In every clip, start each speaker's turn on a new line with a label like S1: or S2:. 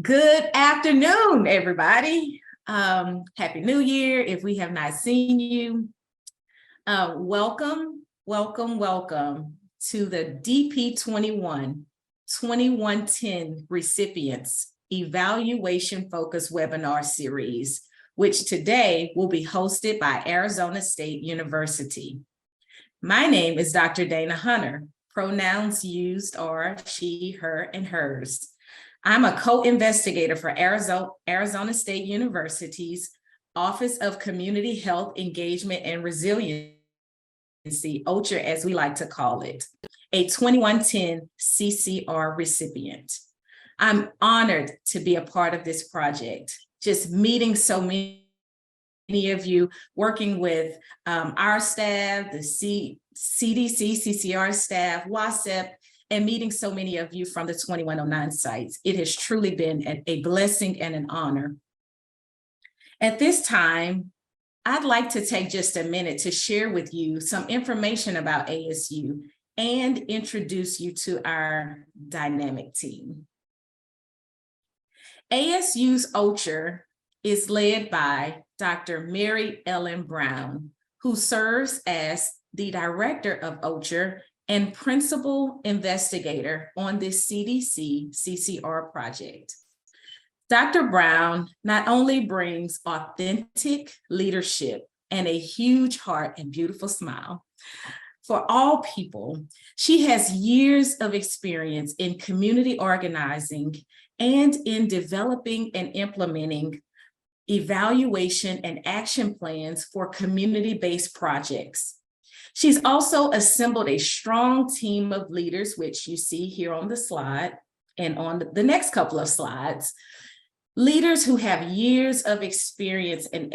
S1: Good afternoon, everybody. Happy New Year. If we have not seen you, welcome to the DP21 2110 recipients evaluation focused webinar series, which today will be hosted by Arizona State University. My name is Dr. Dana Hunter. Pronouns used are she, her, and hers. I'm a co-investigator for Arizona State University's Office of Community Health Engagement and Resiliency, OCHR as we like to call it, a 2110 CCR recipient. I'm honored to be a part of this project, just meeting so many of you, working with our staff, the CDC, CCR staff, WASEP, and meeting so many of you from the 2109 sites. It has truly been a blessing and an honor. At this time, I'd like to take just a minute to share with you some information about ASU and introduce you to our dynamic team. ASU's OCHR is led by Dr. Mary Ellen Brown, who serves as the director of OCHR and principal investigator on this CDC CCR project. Dr. Brown not only brings authentic leadership and a huge heart and beautiful smile for all people, she has years of experience in community organizing and in developing and implementing evaluation and action plans for community-based projects. She's also assembled a strong team of leaders, which you see here on the slide and on the next couple of slides, leaders who have years of experience and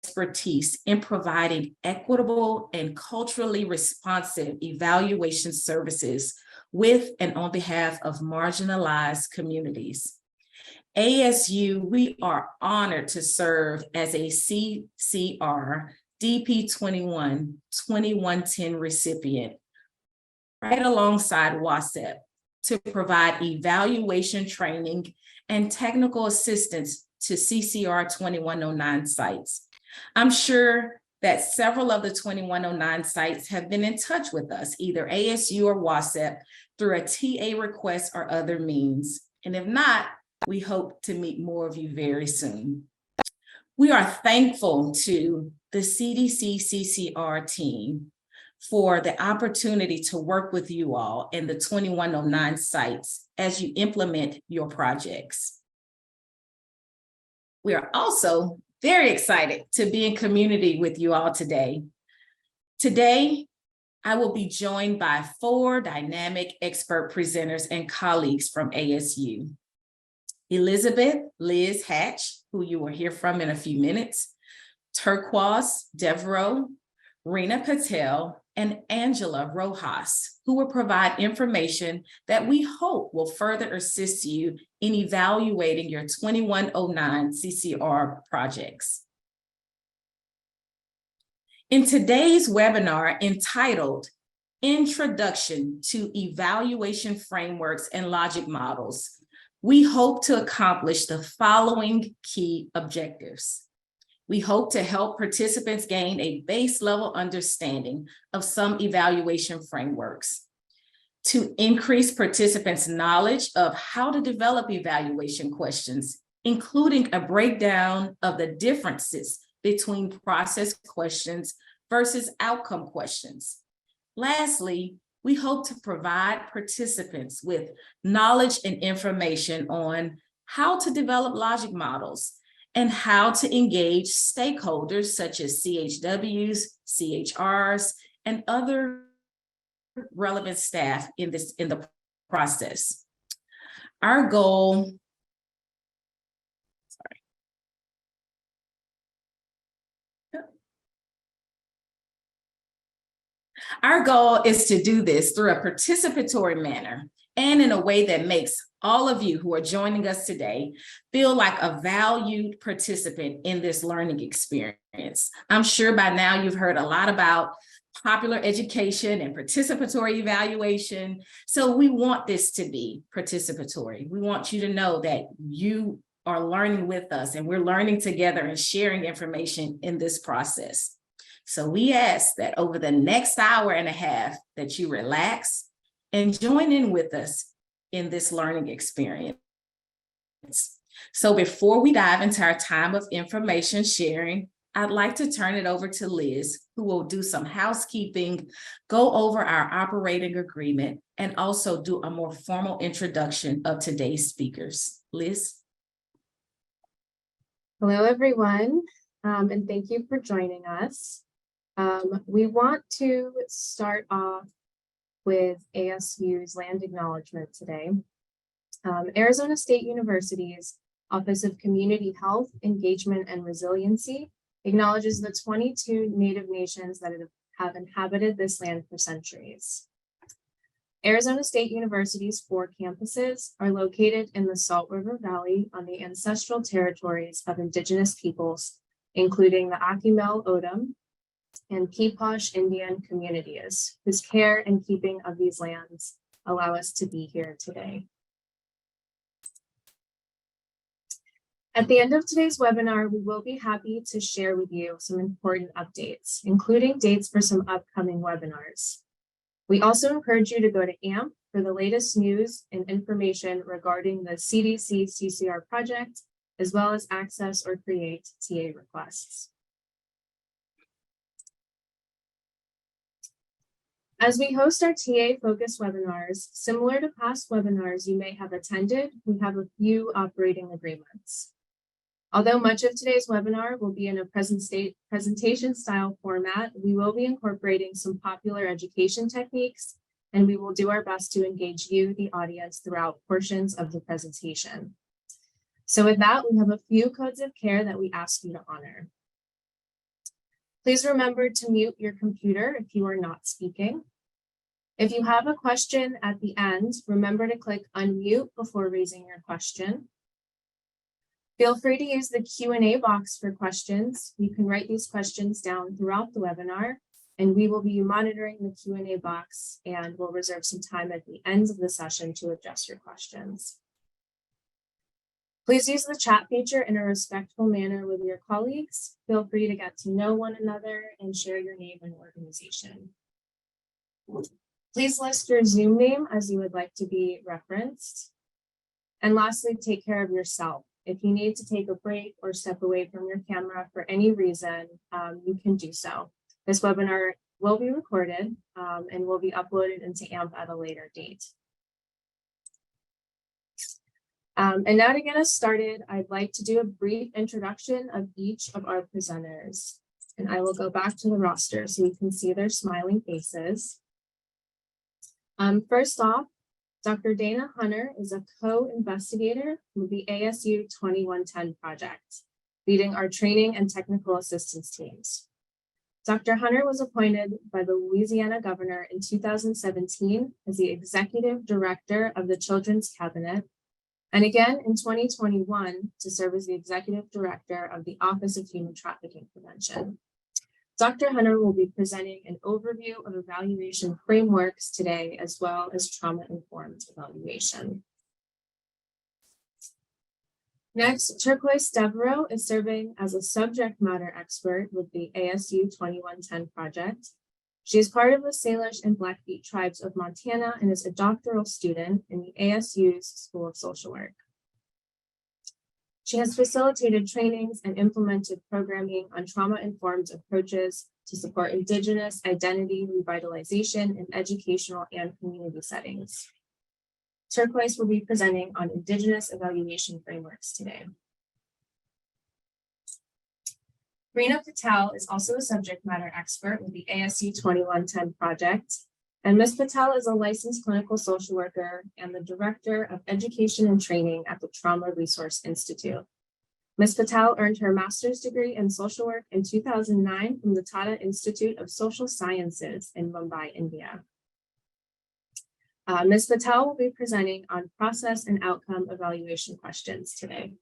S1: expertise in providing equitable and culturally responsive evaluation services with and on behalf of marginalized communities. ASU, we are honored to serve as a CCR DP21 2110 recipient, right alongside WASEP, to provide evaluation training and technical assistance to CCR 2109 sites. I'm sure that several of the 2109 sites have been in touch with us, either ASU or WASEP, through a TA request or other means. And if not, we hope to meet more of you very soon. We are thankful to the CDC CCR team for the opportunity to work with you all in the 2109 sites as you implement your projects. We are also very excited to be in community with you all today. Today, I will be joined by 4 dynamic expert presenters and colleagues from ASU. Elizabeth Liz Hatch, who you will hear from in a few minutes, Turquoise Devereaux, Rena Patel, and Angela Rojas, who will provide information that we hope will further assist you in evaluating your 2109 CCR projects. In today's webinar entitled Introduction to Evaluation Frameworks and Logic Models, we hope to accomplish the following key objectives. We hope to help participants gain a base level understanding of some evaluation frameworks, to increase participants' knowledge of how to develop evaluation questions, including a breakdown of the differences between process questions versus outcome questions. Lastly, we hope to provide participants with knowledge and information on how to develop logic models and how to engage stakeholders such as CHWs, CHRs, and other relevant staff in the process. Our goal, Our goal is to do this through a participatory manner and in a way that makes all of you who are joining us today feel like a valued participant in this learning experience. I'm sure by now you've heard a lot about popular education and participatory evaluation. So we want this to be participatory. We want you to know that you are learning with us and we're learning together and sharing information in this process. So we ask that over the next hour and a half that you relax and join in with us in this learning experience. So before we dive into our time of information sharing, I'd like to turn it over to Liz, who will do some housekeeping, go over our operating agreement, and also do a more formal introduction of today's speakers. Liz?
S2: Hello, everyone, and thank you for joining us. We want to start off with ASU's land acknowledgement today. Arizona State University's Office of Community Health, Engagement, and Resiliency acknowledges the 22 Native nations that have inhabited this land for centuries. Arizona State University's 4 campuses are located in the Salt River Valley on the ancestral territories of Indigenous peoples, including the Akimel Odom and Keeposh Indian communities, whose care and keeping of these lands allow us to be here today. At the end of today's webinar, we will be happy to share with you some important updates, including dates for some upcoming webinars. We also encourage you to go to AMP for the latest news and information regarding the CDC CCR project, as well as access or create TA requests. As we host our TA-focused webinars, similar to past webinars you may have attended, we have a few operating agreements. Although much of today's webinar will be in a presentation style format, we will be incorporating some popular education techniques, and we will do our best to engage you, the audience, throughout portions of the presentation. So with that, we have a few codes of care that we ask you to honor. Please remember to mute your computer if you are not speaking. If you have a question at the end, remember to click unmute before raising your question. Feel free to use the Q&A box for questions. You can write these questions down throughout the webinar, and we will be monitoring the Q&A box and we'll reserve some time at the end of the session to address your questions. Please use the chat feature in a respectful manner with your colleagues. Feel free to get to know one another and share your name and organization. Please list your Zoom name as you would like to be referenced. And lastly, take care of yourself. If you need to take a break or step away from your camera for any reason, you can do so. This webinar will be recorded and will be uploaded into AMP at a later date. And now to get us started, I'd like to do a brief introduction of each of our presenters. And I will go back to the roster so you can see their smiling faces. First off, Dr. Dana Hunter is a co-investigator with the ASU 2110 project, leading our training and technical assistance teams. Dr. Hunter was appointed by the Louisiana governor in 2017 as the executive director of the Children's Cabinet, and again in 2021 to serve as the executive director of the Office of Human Trafficking Prevention. Dr. Hunter will be presenting an overview of evaluation frameworks today, as well as trauma-informed evaluation. Next, Turquoise Devereaux is serving as a subject matter expert with the ASU 2110 project. She is part of the Salish and Blackfeet tribes of Montana and is a doctoral student in the ASU's School of Social Work. She has facilitated trainings and implemented programming on trauma-informed approaches to support Indigenous identity revitalization in educational and community settings. Turquoise will be presenting on Indigenous evaluation frameworks today. Reena Patel is also a subject matter expert with the ASU 2110 project, and Ms. Patel is a licensed clinical social worker and the Director of Education and Training at the Trauma Resource Institute. Ms. Patel earned her master's degree in social work in 2009 from the Tata Institute of Social Sciences in Mumbai, India. Ms. Patel will be presenting on process and outcome evaluation questions today.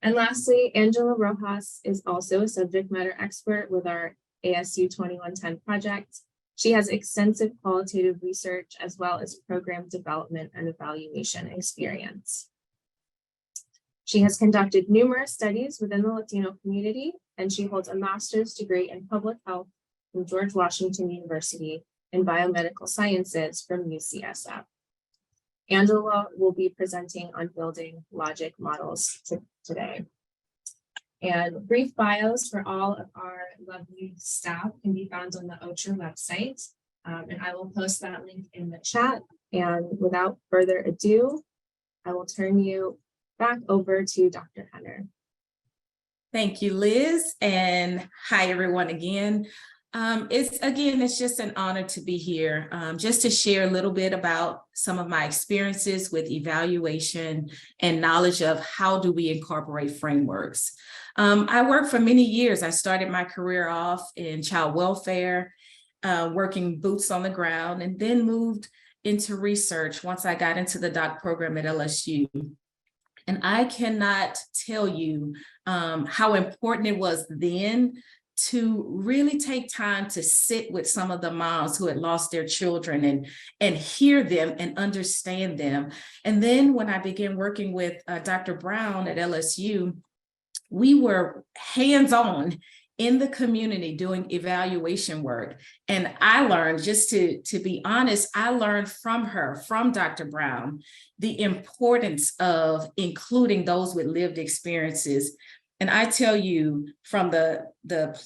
S2: And lastly, Angela Rojas is also a subject matter expert with our ASU 2110 project. She has extensive qualitative research as well as program development and evaluation experience. She has conducted numerous studies within the Latino community, and she holds a master's degree in public health from George Washington University in biomedical sciences from UCSF. Angela will be presenting on building logic models today. And brief bios for all of our lovely staff can be found on the OCHR website. And I will post that link in the chat. And without further ado, I will turn you back over to Dr. Hunter.
S1: Thank you, Liz. And hi, everyone again. It's just an honor to be here, just to share a little bit about some of my experiences with evaluation and knowledge of how do we incorporate frameworks. I worked for many years. I started my career off in child welfare, working boots on the ground, and then moved into research once I got into the doc program at LSU. And I cannot tell you how important it was then to really take time to sit with some of the moms who had lost their children and hear them and understand them. And then when I began working with Dr. Brown at LSU, we were hands-on in the community doing evaluation work. And I learned, just to be honest, I learned from her, from Dr. Brown, the importance of including those with lived experiences. And I tell you, from the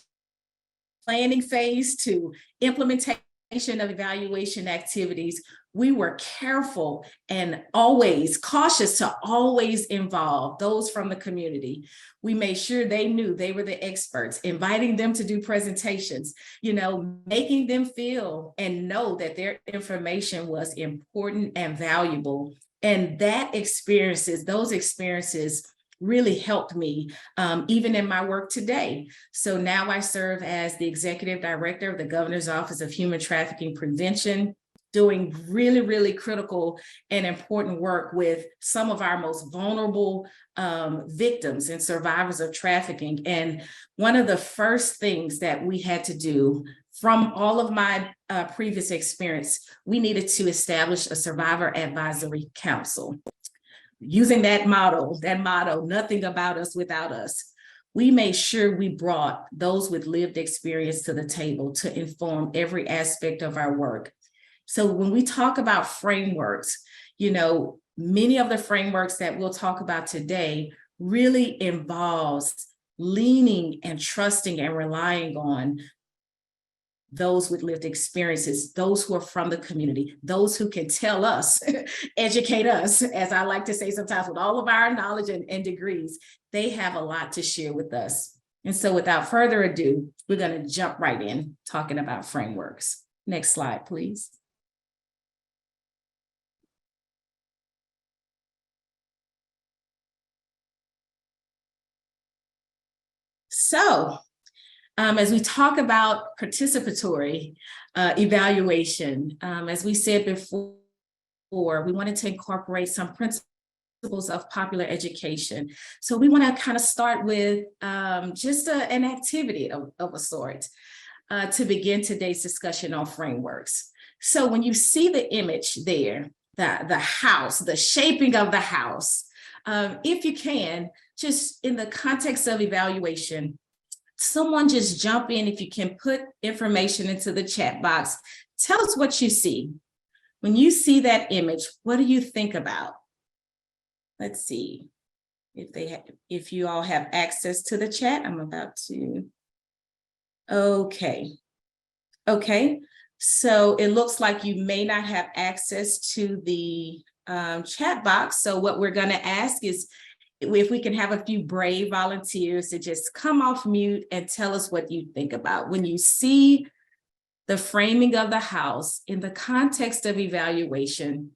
S1: planning phase to implementation of evaluation activities, we were careful and always cautious to always involve those from the community. We made sure they knew they were the experts, inviting them to do presentations, making them feel and know that their information was important and valuable. And those experiences really helped me, even in my work today. So now I serve as the Executive Director of the Governor's Office of Human Trafficking Prevention, doing really, really critical and important work with some of our most vulnerable victims and survivors of trafficking. And one of the first things that we had to do, from all of my previous experience, we needed to establish a Survivor Advisory Council. Using that motto, nothing about us without us, we made sure we brought those with lived experience to the table to inform every aspect of our work. So when we talk about frameworks, many of the frameworks that we'll talk about today really involves leaning and trusting and relying on those with lived experiences, those who are from the community, those who can tell us, educate us, as I like to say sometimes, with all of our knowledge and degrees, they have a lot to share with us. And so without further ado, we're going to jump right in talking about frameworks. Next slide, please. So, as we talk about participatory evaluation, as we said before, we wanted to incorporate some principles of popular education. So we want to kind of start with just an activity of a sort to begin today's discussion on frameworks. So when you see the image there, the house, the shaping of the house, if you can, just in the context of evaluation, someone just jump in, if you can put information into the chat box. Tell us what you see. When you that image, what do you think about? Let's see if you all have access to the chat. I'm about to. Okay. So it looks like you may not have access to the chat box. So what we're going to ask is if we can have a few brave volunteers to just come off mute and tell us what you think about when you see the framing of the house in the context of evaluation.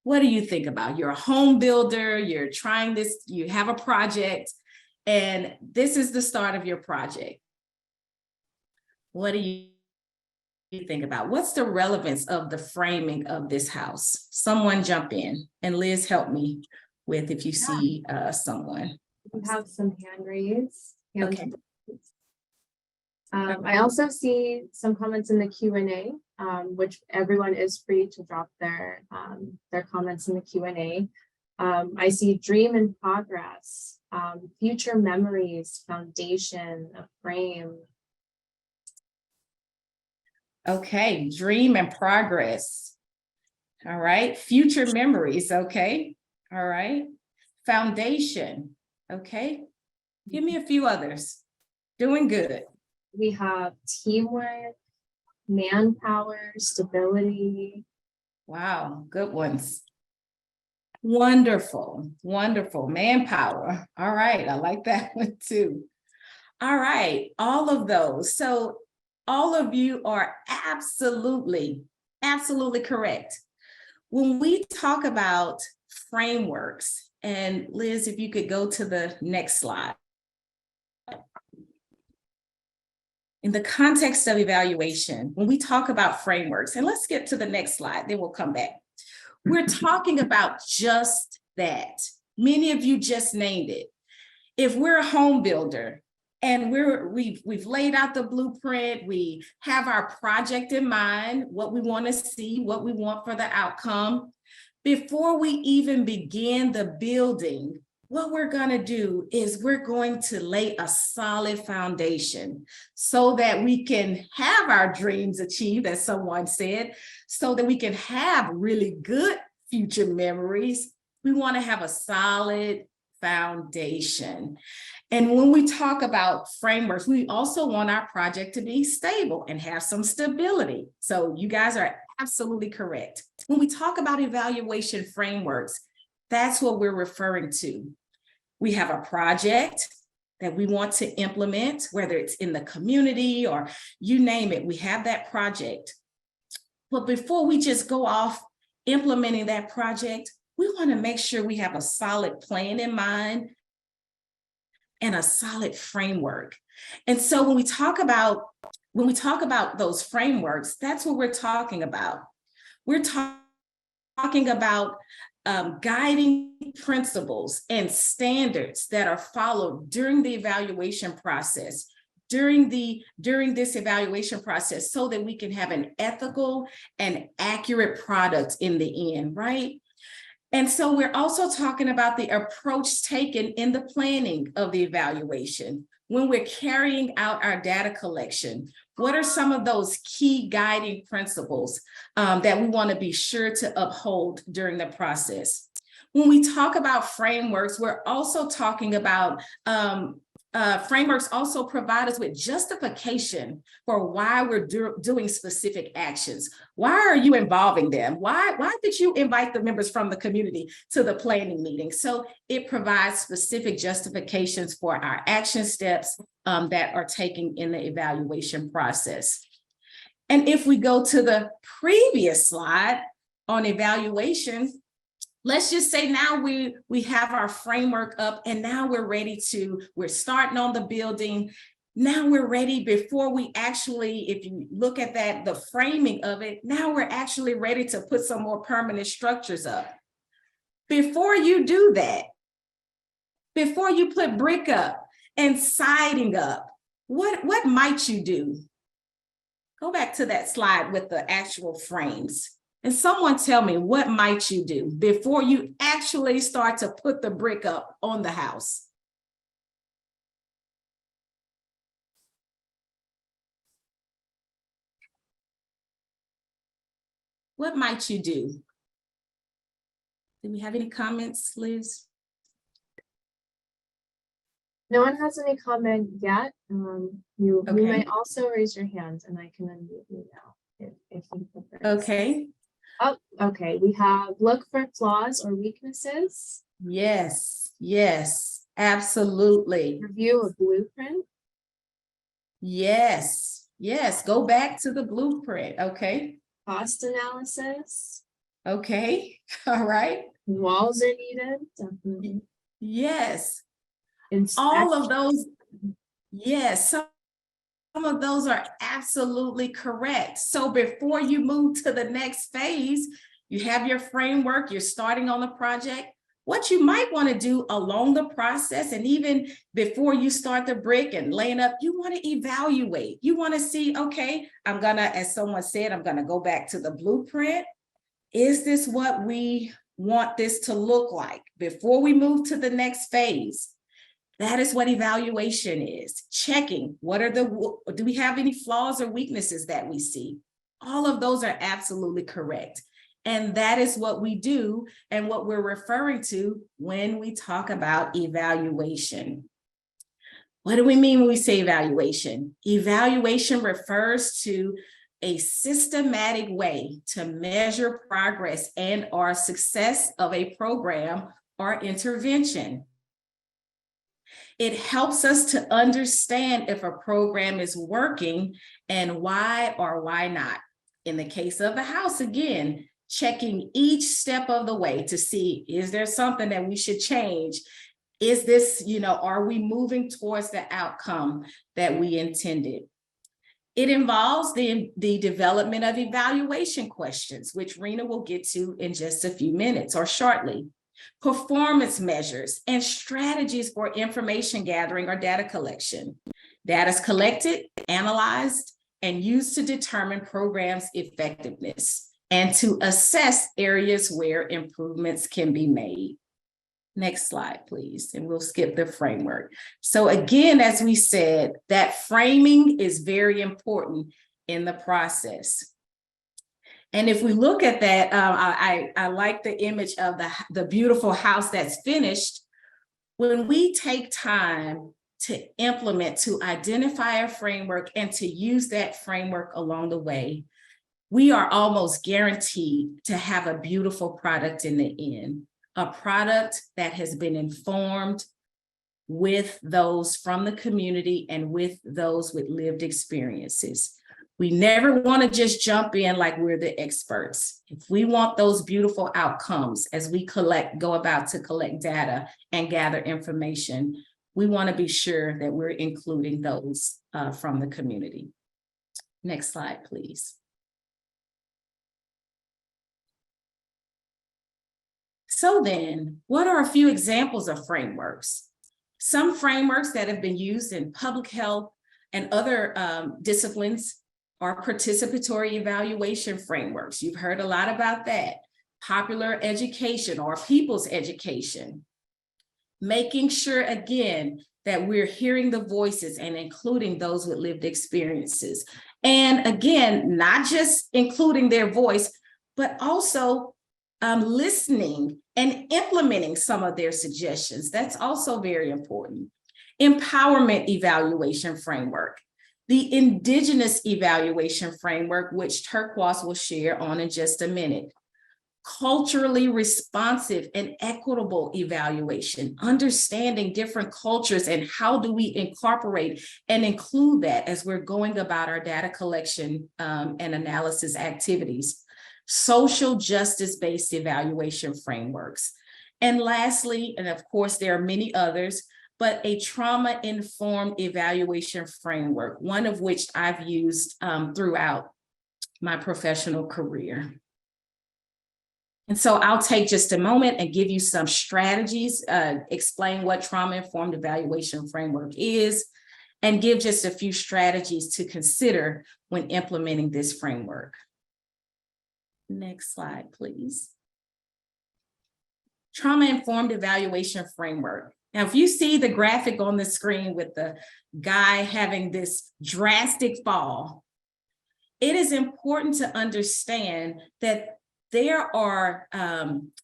S1: What do you think about? You're a home builder, you're trying this, you have a project, and this is the start of your project. What do you think about? What's the relevance of the framing of this house? Someone jump in, and Liz, help me with if you see someone.
S2: We have some hand raised.
S1: Okay.
S2: I also see some comments in the Q&A, which everyone is free to drop their comments in the Q&A. I see dream in progress, future memories, foundation, a frame.
S1: Okay, dream and progress. All right, future memories. Okay, all right, foundation. Okay, give me a few others. Doing good.
S2: We have teamwork, manpower, stability.
S1: Wow, good ones. Wonderful, wonderful. Manpower. All right, I like that one too. All right, all of those. So all of you are absolutely correct. When we talk about frameworks, and Liz, if you could go to the next slide. In the context of evaluation, when we talk about frameworks, and let's get to the next slide, then we'll come back. We're talking about just that. Many of you just named it. If we're a home builder and we've laid out the blueprint, we have our project in mind, what we want to see, what we want for the outcome. Before we even begin the building, what we're going to do is we're going to lay a solid foundation so that we can have our dreams achieved, as someone said, so that we can have really good future memories. We want to have a solid foundation. And when we talk about frameworks, we also want our project to be stable and have some stability. So you guys are absolutely correct. When we talk about evaluation frameworks, that's what we're referring to. We have a project that we want to implement, whether it's in the community or you name it, we have that project. But before we just go off implementing that project, we want to make sure we have a solid plan in mind and a solid framework. And so when we talk about those frameworks, that's what we're talking about. We're talking about guiding principles and standards that are followed during the evaluation process, during this evaluation process, so that we can have an ethical and accurate product in the end, right? And so we're also talking about the approach taken in the planning of the evaluation. When we're carrying out our data collection, what are some of those key guiding principles that we want to be sure to uphold during the process? When we talk about frameworks, we're also talking about frameworks also provide us with justification for why we're doing specific actions. Why are you involving them? Why did you invite the members from the community to the planning meeting? So it provides specific justifications for our action steps that are taken in the evaluation process. And if we go to the previous slide on evaluation, let's just say now we have our framework up and now we're starting on the building. Now we're ready before we actually, if you look at that, the framing of it, now we're actually ready to put some more permanent structures up. Before you do that, before you put brick up and siding up, what might you do? Go back to that slide with the actual frames. And someone tell me, what might you do before you actually start to put the brick up on the house? What might you do? Do we have any comments, Liz?
S2: No one has any comment yet. You may also raise your hand and I can unmute you now if you prefer.
S1: Okay.
S2: Oh, okay. We have look for flaws or weaknesses.
S1: Yes, absolutely.
S2: Review a blueprint.
S1: Yes, go back to the blueprint. Okay.
S2: Cost analysis.
S1: Okay, all right.
S2: Walls are needed, definitely.
S1: Yes.
S2: Inspection.
S1: All of those. Yes. of those are absolutely correct. So before you move to the next phase, you have your framework, you're starting on the project. What you might want to do along the process, and even before you start the brick and laying up, you want to evaluate. You want to see, okay, I'm gonna, as someone said, I'm gonna go back to the blueprint. Is this what we want this to look like before we move to the next phase? That is what evaluation is. Checking, do we have any flaws or weaknesses that we see? All of those are absolutely correct. And that is what we do and what we're referring to when we talk about evaluation. What do we mean when we say evaluation? Evaluation refers to a systematic way to measure progress and or success of a program or intervention. It helps us to understand if a program is working and why or why not. In the case of the house, again, checking each step of the way to see, is there something that we should change? Is this, are we moving towards the outcome that we intended? It involves the development of evaluation questions, which Rena will get to in just a few minutes or shortly. Performance measures and strategies for information gathering or data collection. Data is collected, analyzed, and used to determine programs' effectiveness and to assess areas where improvements can be made. Next slide, please, and we'll skip the framework. So again, as we said, that framing is very important in the process. And if we look at that, I like the image of the beautiful house that's finished. When we take time to implement, to identify a framework and to use that framework along the way, we are almost guaranteed to have a beautiful product in the end, a product that has been informed with those from the community and with those with lived experiences. We never want to just jump in like we're the experts. If we want those beautiful outcomes as we go about to collect data and gather information, we want to be sure that we're including those from the community. Next slide, please. So then, what are a few examples of frameworks? Some frameworks that have been used in public health and other disciplines are participatory evaluation frameworks. You've heard a lot about that. Popular education or people's education. Making sure, again, that we're hearing the voices and including those with lived experiences. And again, not just including their voice, but also listening and implementing some of their suggestions. That's also very important. Empowerment evaluation framework. The Indigenous evaluation framework, which Turquoise will share on in just a minute. Culturally responsive and equitable evaluation, understanding different cultures and how do we incorporate and include that as we're going about our data collection and analysis activities. Social justice-based evaluation frameworks. And lastly, and of course there are many others, but a trauma-informed evaluation framework, one of which I've used throughout my professional career. And so I'll take just a moment and give you some strategies, explain what trauma-informed evaluation framework is, and give just a few strategies to consider when implementing this framework. Next slide, please. Trauma-informed evaluation framework. Now, if you see the graphic on the screen with the guy having this drastic fall, it is important to understand that there are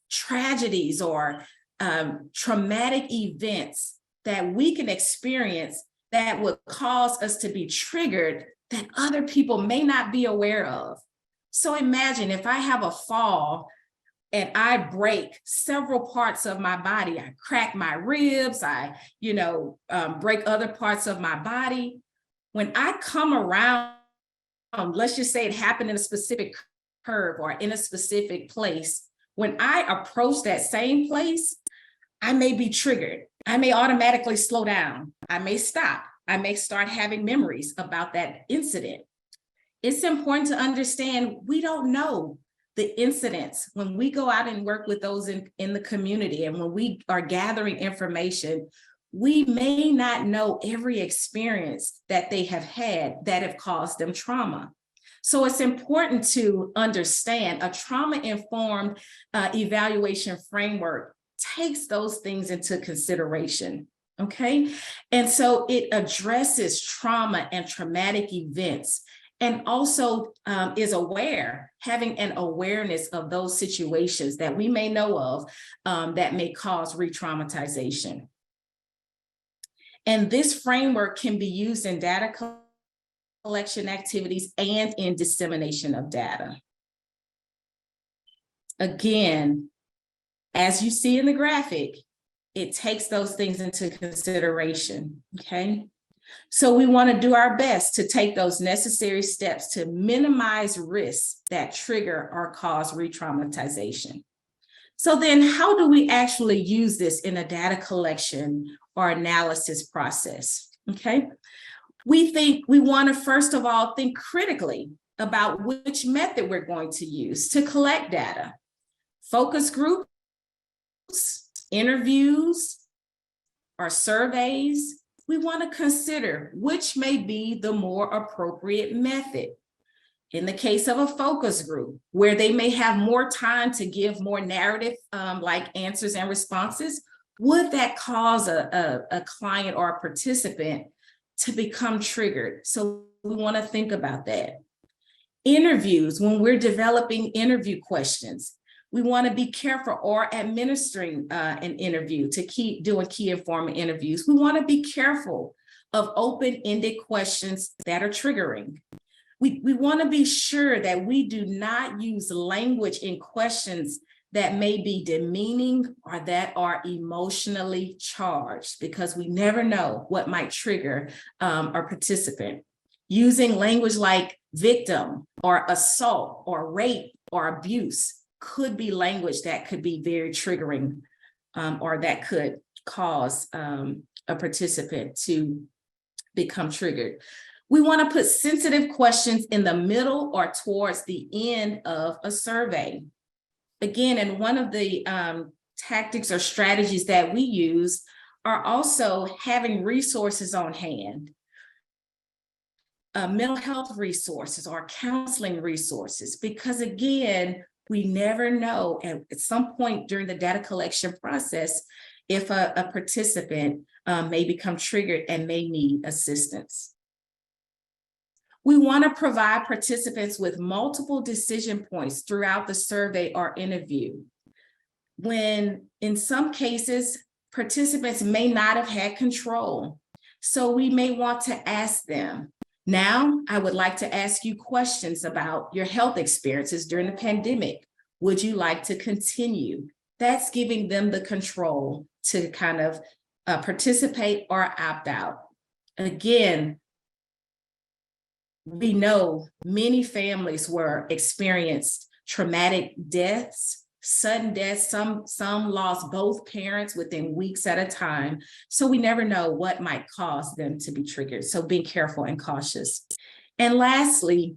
S1: tragedies or traumatic events that we can experience that would cause us to be triggered that other people may not be aware of. So imagine if I have a fall and I break several parts of my body, I crack my ribs, I break other parts of my body. When I come around, let's just say it happened in a specific curve or in a specific place, when I approach that same place, I may be triggered. I may automatically slow down. I may stop. I may start having memories about that incident. It's important to understand we don't know the incidents when we go out and work with those in the community, and when we are gathering information, we may not know every experience that they have had that have caused them trauma. So it's important to understand a trauma-informed evaluation framework takes those things into consideration, okay? And so it addresses trauma and traumatic events, and also is having an awareness of those situations that we may know of that may cause re-traumatization. And this framework can be used in data collection activities and in dissemination of data. Again, as you see in the graphic, it takes those things into consideration, okay? So we want to do our best to take those necessary steps to minimize risks that trigger or cause re-traumatization. So then how do we actually use this in a data collection or analysis process, okay? We want to, first of all, think critically about which method we're going to use to collect data. Focus groups, interviews, or surveys. We want to consider which may be the more appropriate method. In the case of a focus group, where they may have more time to give more narrative like answers and responses, would that cause a client or a participant to become triggered? So we want to think about that. Interviews, when we're developing interview questions, we want to be careful, or administering an interview to keep doing key informant interviews. We want to be careful of open-ended questions that are triggering. We want to be sure that we do not use language in questions that may be demeaning or that are emotionally charged, because we never know what might trigger a participant. Using language like victim or assault or rape or abuse could be language that could be very triggering, or that could cause a participant to become triggered. We want to put sensitive questions in the middle or towards the end of a survey. Again, and one of the tactics or strategies that we use are also having resources on hand. Mental health resources or counseling resources, because again, we never know at some point during the data collection process if a participant may become triggered and may need assistance. We want to provide participants with multiple decision points throughout the survey or interview, when in some cases, participants may not have had control. So we may want to ask them, now I would like to ask you questions about your health experiences during the pandemic. Would you like to continue? That's giving them the control to kind of participate or opt out. Again, we know many families were experienced traumatic deaths, sudden deaths. Some lost both parents within weeks at a time. So we never know what might cause them to be triggered. So being careful and cautious. And lastly,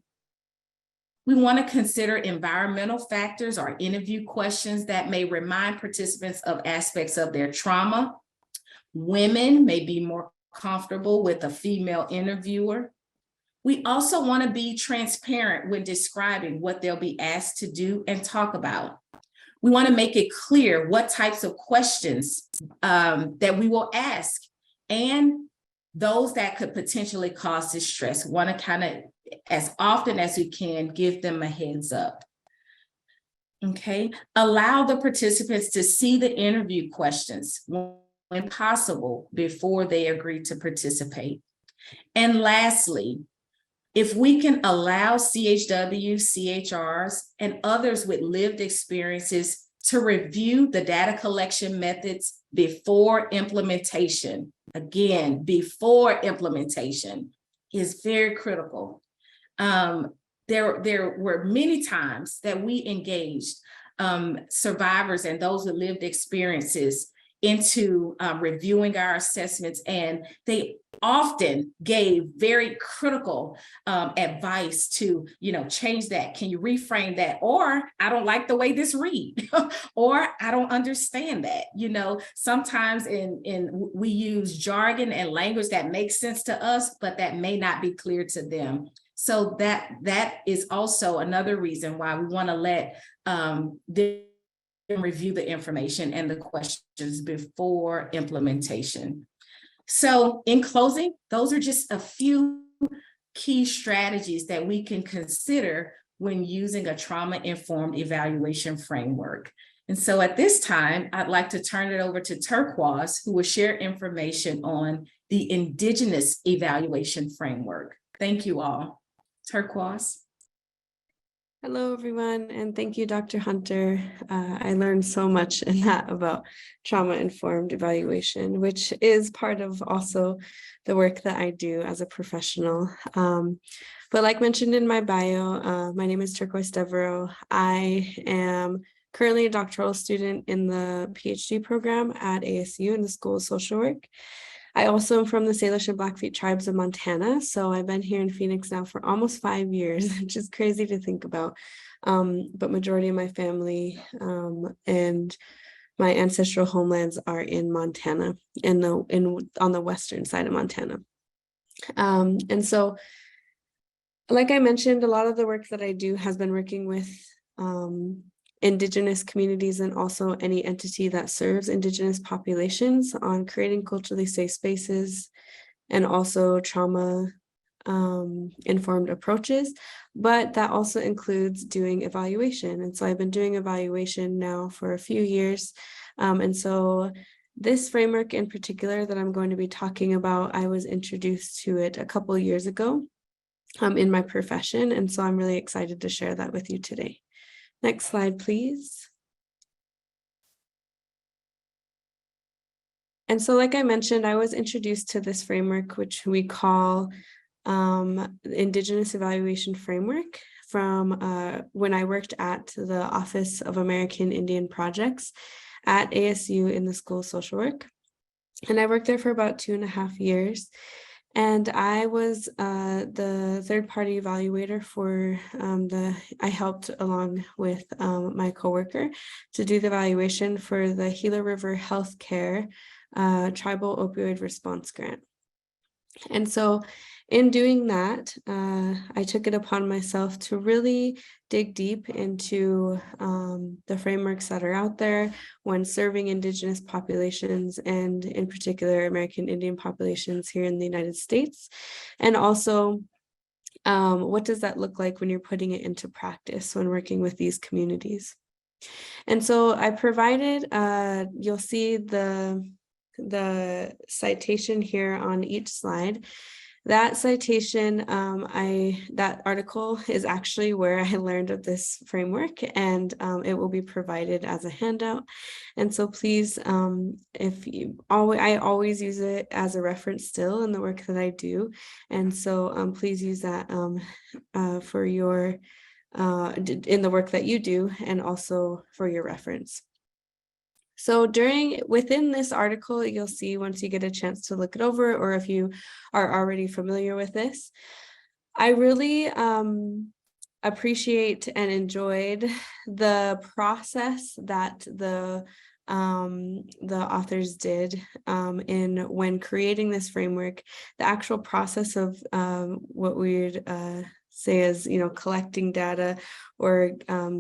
S1: we want to consider environmental factors or interview questions that may remind participants of aspects of their trauma. Women may be more comfortable with a female interviewer. We also want to be transparent when describing what they'll be asked to do and talk about. We want to make it clear what types of questions that we will ask, and those that could potentially cause distress. We want to kind of, as often as we can, give them a heads up. Okay, allow the participants to see the interview questions when possible before they agree to participate. And lastly, if we can allow CHW, CHRs, and others with lived experiences to review the data collection methods before implementation, again, before implementation is very critical. There were many times that we engaged survivors and those with lived experiences into reviewing our assessments, and they often gave very critical advice to, change that. Can you reframe that? Or I don't like the way this read, or I don't understand that. Sometimes we use jargon and language that makes sense to us, but that may not be clear to them. So that is also another reason why we want to let them review the information and the questions before implementation. So in closing, those are just a few key strategies that we can consider when using a trauma-informed evaluation framework. And so at this time, I'd like to turn it over to Turquoise, who will share information on the Indigenous evaluation framework. Thank you all. Turquoise.
S3: Hello, everyone, and thank you, Dr. Hunter. I learned so much in that about trauma-informed evaluation, which is part of also the work that I do as a professional. But like mentioned in my bio, my name is Turquoise Devereaux. I am currently a doctoral student in the PhD program at ASU in the School of Social Work. I also am from the Salish and Blackfeet tribes of Montana, so I've been here in Phoenix now for almost 5 years, which is crazy to think about. But majority of my family and my ancestral homelands are in Montana, on the western side of Montana. And so, like I mentioned, a lot of the work that I do has been working with Indigenous communities and also any entity that serves Indigenous populations on creating culturally safe spaces and also trauma informed approaches, but that also includes doing evaluation. And so I've been doing evaluation now for a few years. And so this framework in particular that I'm going to be talking about, I was introduced to it a couple of years ago in my profession. And so I'm really excited to share that with you today. Next slide, please. And so, like I mentioned, I was introduced to this framework, which we call Indigenous Evaluation Framework, from when I worked at the Office of American Indian Projects at ASU in the School of Social Work. And I worked there for about 2.5 years. And I was the third-party evaluator for I helped along with my coworker to do the evaluation for the Gila River Healthcare Tribal Opioid Response Grant. And so in doing that, I took it upon myself to really dig deep into the frameworks that are out there when serving Indigenous populations, and in particular American Indian populations here in the United States. And also, what does that look like when you're putting it into practice when working with these communities? And so I provided, you'll see the citation here on each slide. That citation, that article is actually where I learned of this framework, and it will be provided as a handout. And so please, I always use it as a reference still in the work that I do. And so please use that for your, in the work that you do, and also for your reference. So within this article, you'll see once you get a chance to look it over, or if you are already familiar with this, I really appreciate and enjoyed the process that the authors did when creating this framework, the actual process of what we would say is, collecting data or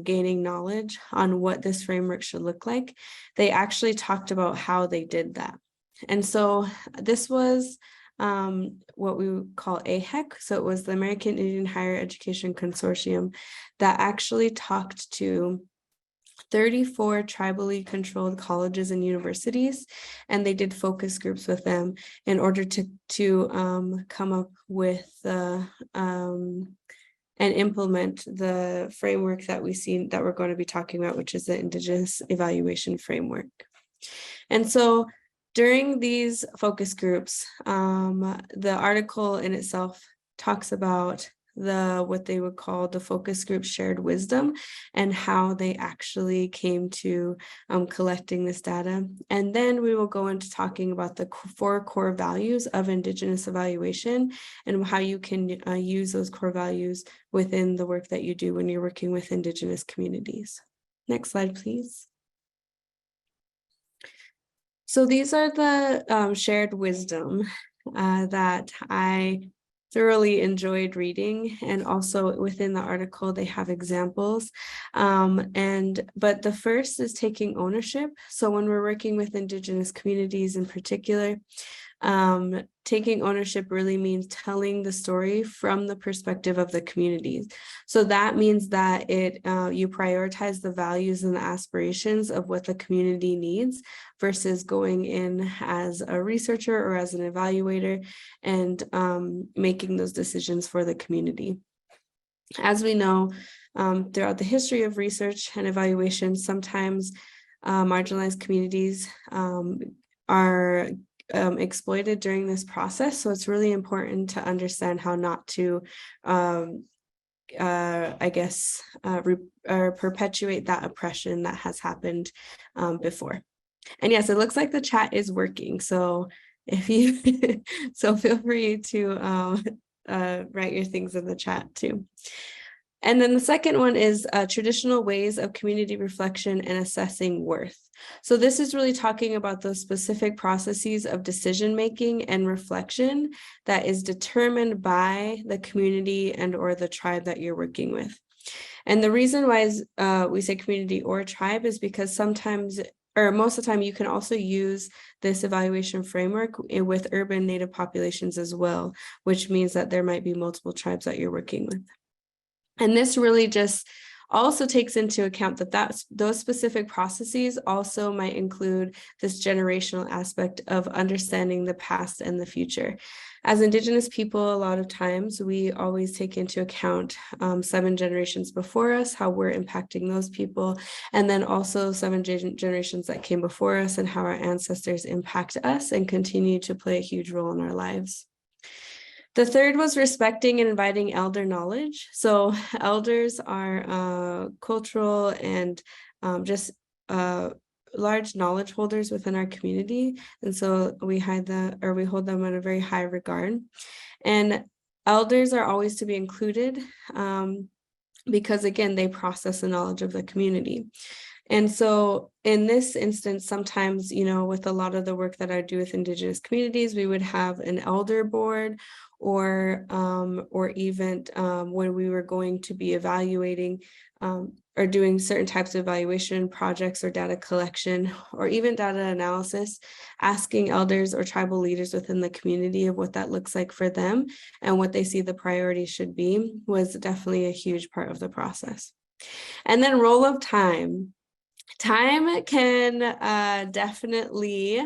S3: gaining knowledge on what this framework should look like. They actually talked about how they did that. And so this was what we would call AHEC. So it was the American Indian Higher Education Consortium that actually talked to 34 tribally controlled colleges and universities, and they did focus groups with them in order to come up with and implement the framework that we're going to be talking about, which is the Indigenous Evaluation Framework. And so during these focus groups, the article in itself talks about what they would call the focus group shared wisdom and how they actually came to collecting this data. And then we will go into talking about the 4 core values of Indigenous evaluation and how you can use those core values within the work that you do when you're working with Indigenous communities. Next slide, please. So these are the shared wisdom that I thoroughly enjoyed reading, and also within the article they have examples. But the first is taking ownership. So when we're working with Indigenous communities in particular, taking ownership really means telling the story from the perspective of the communities. So that means that you prioritize the values and the aspirations of what the community needs versus going in as a researcher or as an evaluator and making those decisions for the community. As we know, throughout the history of research and evaluation, sometimes marginalized communities are exploited during this process. So it's really important to understand how not to, perpetuate that oppression that has happened before. And yes, it looks like the chat is working. So if you, so feel free to write your things in the chat too. And then the second one is traditional ways of community reflection and assessing worth. So this is really talking about those specific processes of decision-making and reflection that is determined by the community and or the tribe that you're working with. And the reason why we say community or tribe is because sometimes, or most of the time, you can also use this evaluation framework with urban Native populations as well, which means that there might be multiple tribes that you're working with. And this really just also takes into account that those specific processes also might include this generational aspect of understanding the past and the future. As Indigenous people, a lot of times we always take into account 7 generations before us, how we're impacting those people, and then also 7 generations that came before us and how our ancestors impact us and continue to play a huge role in our lives. The third was respecting and inviting elder knowledge. So elders are cultural and just large knowledge holders within our community. And so we hold them in a very high regard. And elders are always to be included because again, they process the knowledge of the community. And so in this instance, sometimes, with a lot of the work that I do with Indigenous communities, we would have an elder board or even when we were going to be evaluating or doing certain types of evaluation projects or data collection or even data analysis, asking elders or tribal leaders within the community of what that looks like for them and what they see the priorities should be was definitely a huge part of the process. And then role of time. Time can definitely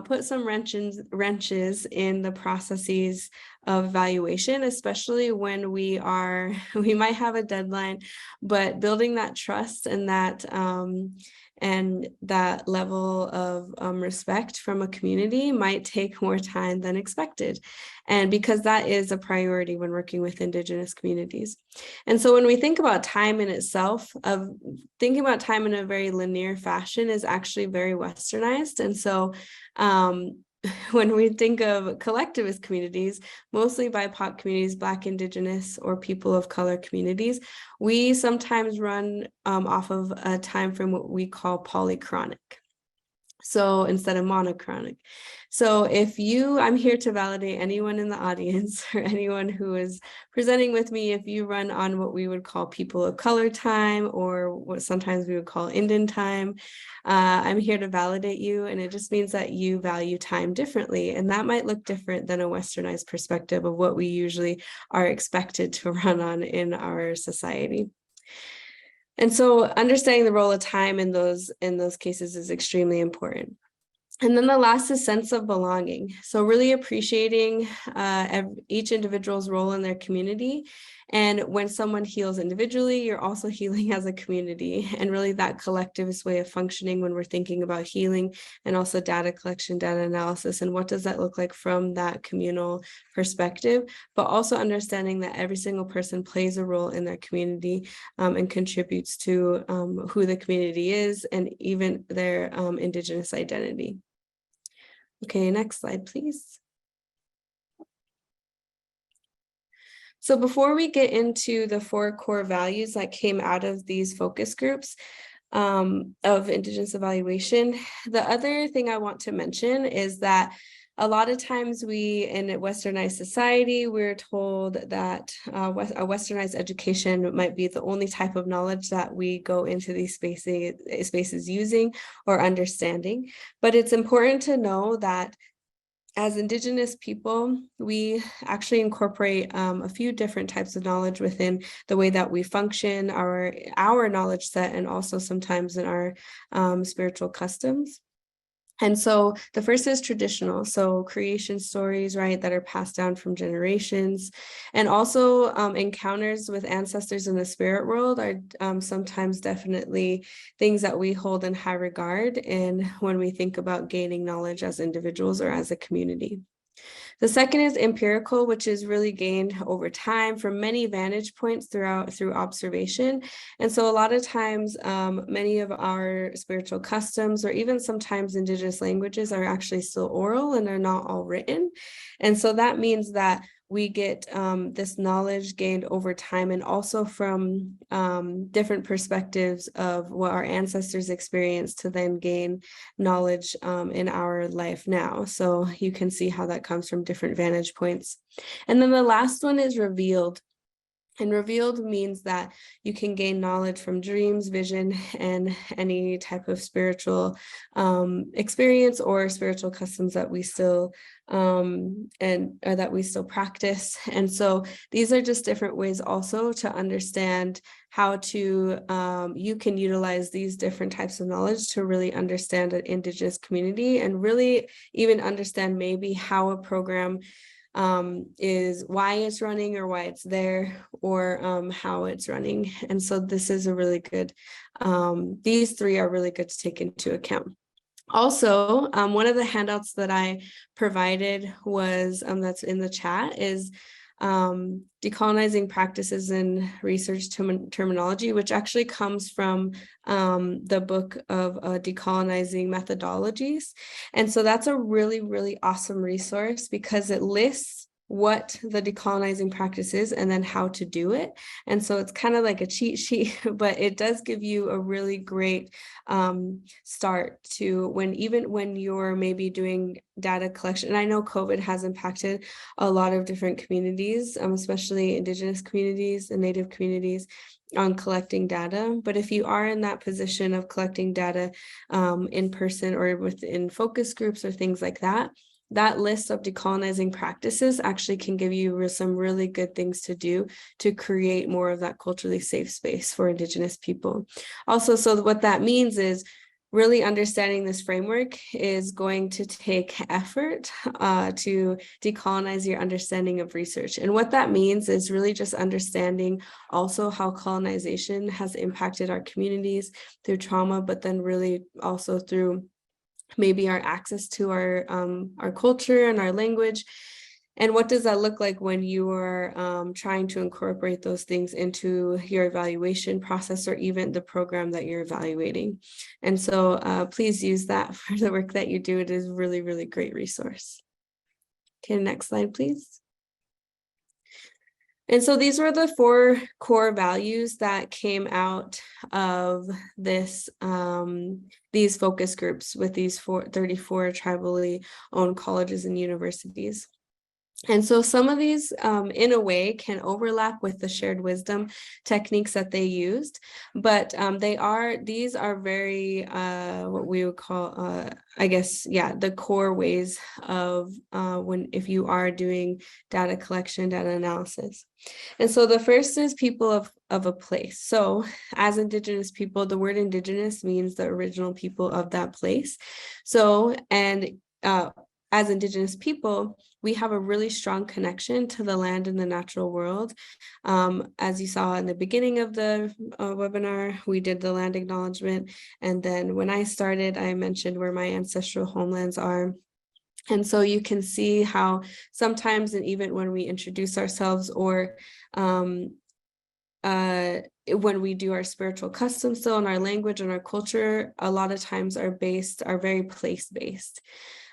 S3: put some wrenches in the processes of evaluation, especially when we might have a deadline, but building that trust and that level of respect from a community might take more time than expected. And because that is a priority when working with Indigenous communities. And so when we think about time in itself, thinking about time in a very linear fashion is actually very Westernized. And so when we think of collectivist communities, mostly BIPOC communities, Black, Indigenous, or people of color communities, we sometimes run off of a time frame what we call polychronic. So instead of monochronic. So I'm here to validate anyone in the audience or anyone who is presenting with me, if you run on what we would call people of color time or what sometimes we would call Indian time, I'm here to validate you. And it just means that you value time differently. And that might look different than a Westernized perspective of what we usually are expected to run on in our society. And so understanding the role of time in those cases is extremely important. And then the last is sense of belonging. So really appreciating each individual's role in their community. And when someone heals individually, you're also healing as a community, and really that collectivist way of functioning when we're thinking about healing, and also data collection, data analysis, and what does that look like from that communal perspective, but also understanding that every single person plays a role in their community and contributes to who the community is and even their Indigenous identity. Okay, next slide, please. So before we get into the 4 core values that came out of these focus groups of Indigenous evaluation, the other thing I want to mention is that a lot of times we, in a westernized society, we're told that a westernized education might be the only type of knowledge that we go into these spaces using or understanding. But it's important to know that as Indigenous people, we actually incorporate a few different types of knowledge within the way that we function, our knowledge set, and also sometimes in our spiritual customs. And so the first is traditional, so creation stories, right, that are passed down from generations, and also encounters with ancestors in the spirit world are sometimes definitely things that we hold in high regard in when we think about gaining knowledge as individuals or as a community. The second is empirical, which is really gained over time from many vantage points through observation. And so a lot of times, many of our spiritual customs or even sometimes Indigenous languages are actually still oral and are not all written. And so that means that we get this knowledge gained over time and also from different perspectives of what our ancestors experienced to then gain knowledge in our life now. So you can see how that comes from different vantage points. And then the last one is revealed. And revealed means that you can gain knowledge from dreams, vision, and any type of spiritual experience or spiritual customs that we still practice. And so these are just different ways also to understand how to you can utilize these different types of knowledge to really understand an Indigenous community and really even understand maybe how a program is why it's running or why it's there or how it's running. And so this is a really good, these 3 are really good to take into account. Also, one of the handouts that I provided was that's in the chat is decolonizing practices and research terminology, which actually comes from the book of decolonizing methodologies. And so that's a really, really awesome resource because it lists what the decolonizing practice is and then how to do it. And so it's kind of like a cheat sheet, but it does give you a really great start to when you're maybe doing data collection. And I know COVID has impacted a lot of different communities, especially Indigenous communities and Native communities, on collecting data. But if you are in that position of collecting data in person or within focus groups or things like that, that list of decolonizing practices actually can give you some really good things to do to create more of that culturally safe space for Indigenous people. Also, so what that means is really understanding this framework is going to take effort to decolonize your understanding of research. And what that means is really just understanding also how colonization has impacted our communities through trauma, but then really also through maybe our access to our culture and our language. And what does that look like when you are trying to incorporate those things into your evaluation process or even the program that you're evaluating? And so please use that for the work that you do. It is really, really great resource. Okay, next slide, please. And so these were the 4 core values that came out of this these focus groups with these 34 tribally owned colleges and universities. And so some of these, in a way, can overlap with the shared wisdom techniques that they used, but these are very, what we would call, I guess, yeah, the core ways of if you are doing data collection, data analysis. And so the first is people of a place. So as Indigenous people, the word Indigenous means the original people of that place. So, and as Indigenous people, we have a really strong connection to the land and the natural world. As you saw in the beginning of the webinar, we did the land acknowledgement. And then when I started, I mentioned where my ancestral homelands are. And so you can see how sometimes, and even when we introduce ourselves or when we do our spiritual customs still, and our language and our culture, a lot of times are very place-based.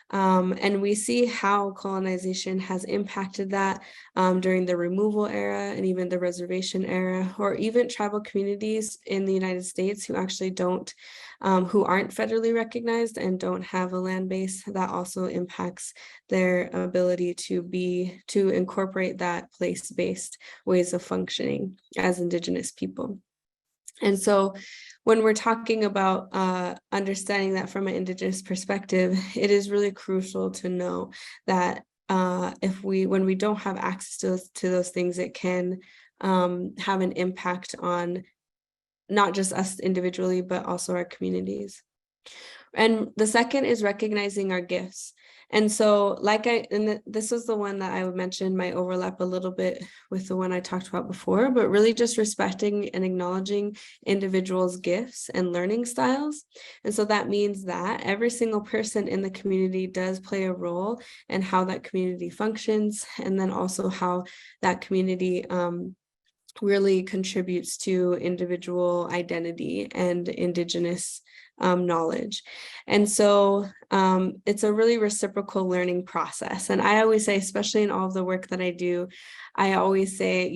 S3: And we see how colonization has impacted that during the removal era and even the reservation era, or even tribal communities in the United States who actually who aren't federally recognized and don't have a land base. That also impacts their ability to incorporate that place-based ways of functioning as Indigenous people. And so when we're talking about understanding that from an Indigenous perspective, it is really crucial to know that when we don't have access to those things, it can have an impact on not just us individually, but also our communities. And the second is recognizing our gifts. And so this was the one that I mentioned might overlap a little bit with the one I talked about before, but really just respecting and acknowledging individuals' gifts and learning styles. And so that means that every single person in the community does play a role in how that community functions, and then also how that community really contributes to individual identity and Indigenous knowledge. And so it's a really reciprocal learning process. And I always say, especially in all of the work that I do, I always say,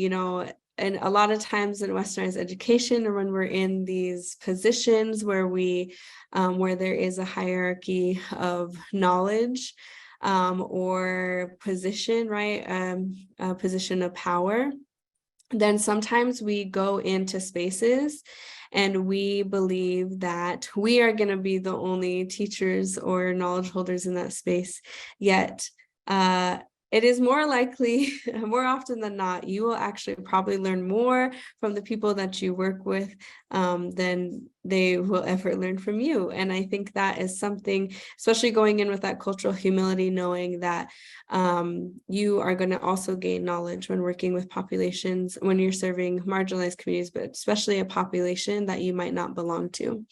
S3: and a lot of times in Westernized education, or when we're in these positions where where there is a hierarchy of knowledge or position, right? A position of power, then sometimes we go into spaces and we believe that we are going to be the only teachers or knowledge holders in that space. Yet it is more likely, more often than not, you will actually probably learn more from the people that you work with than they will ever learn from you. And I think that is something, especially going in with that cultural humility, knowing that you are going to also gain knowledge when working with populations, when you're serving marginalized communities, but especially a population that you might not belong to.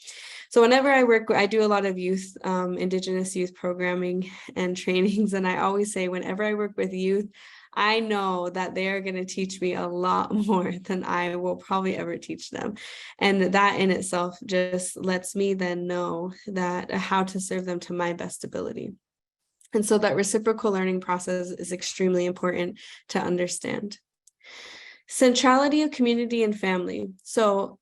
S3: So whenever I do a lot of youth, Indigenous youth programming and trainings, and I always say, whenever I work with youth, I know that they are going to teach me a lot more than I will probably ever teach them. And that in itself just lets me then know that how to serve them to my best ability. And so that reciprocal learning process is extremely important to understand. Centrality of community and family. So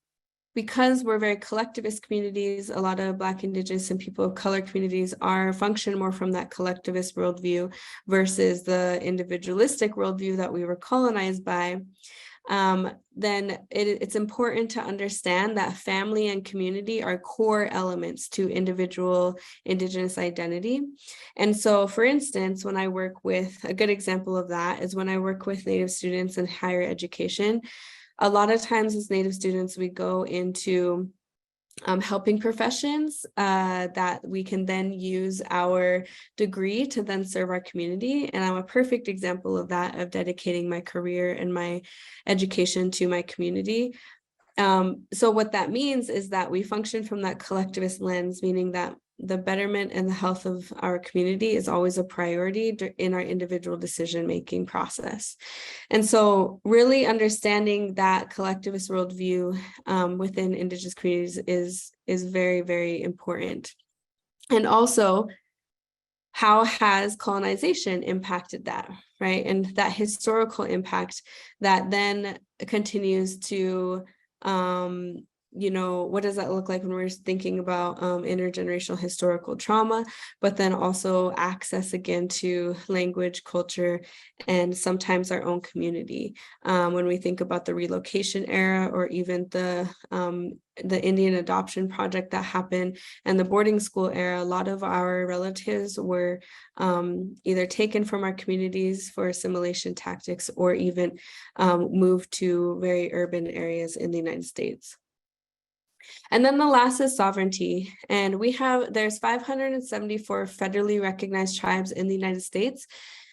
S3: because we're very collectivist communities, a lot of Black, Indigenous, and people of color communities function more from that collectivist worldview versus the individualistic worldview that we were colonized by. Then it's important to understand that family and community are core elements to individual Indigenous identity. And so, for instance, when I work with, a good example of that is when I work with Native students in higher education. A lot of times as Native students, we go into helping professions that we can then use our degree to then serve our community. And I'm a perfect example of that, of dedicating my career and my education to my community. So what that means is that we function from that collectivist lens, meaning that the betterment and the health of our community is always a priority in our individual decision-making process. And so really understanding that collectivist worldview within Indigenous communities is very, very important. And also, how has colonization impacted that, right? And that historical impact that then continues to what does that look like when we're thinking about intergenerational historical trauma, but then also access again to language, culture, and sometimes our own community. When we think about the relocation era, or even the Indian adoption project that happened and the boarding school era, a lot of our relatives were either taken from our communities for assimilation tactics, or even moved to very urban areas in the United States. And then the last is sovereignty. And there's 574 federally recognized tribes in the United States.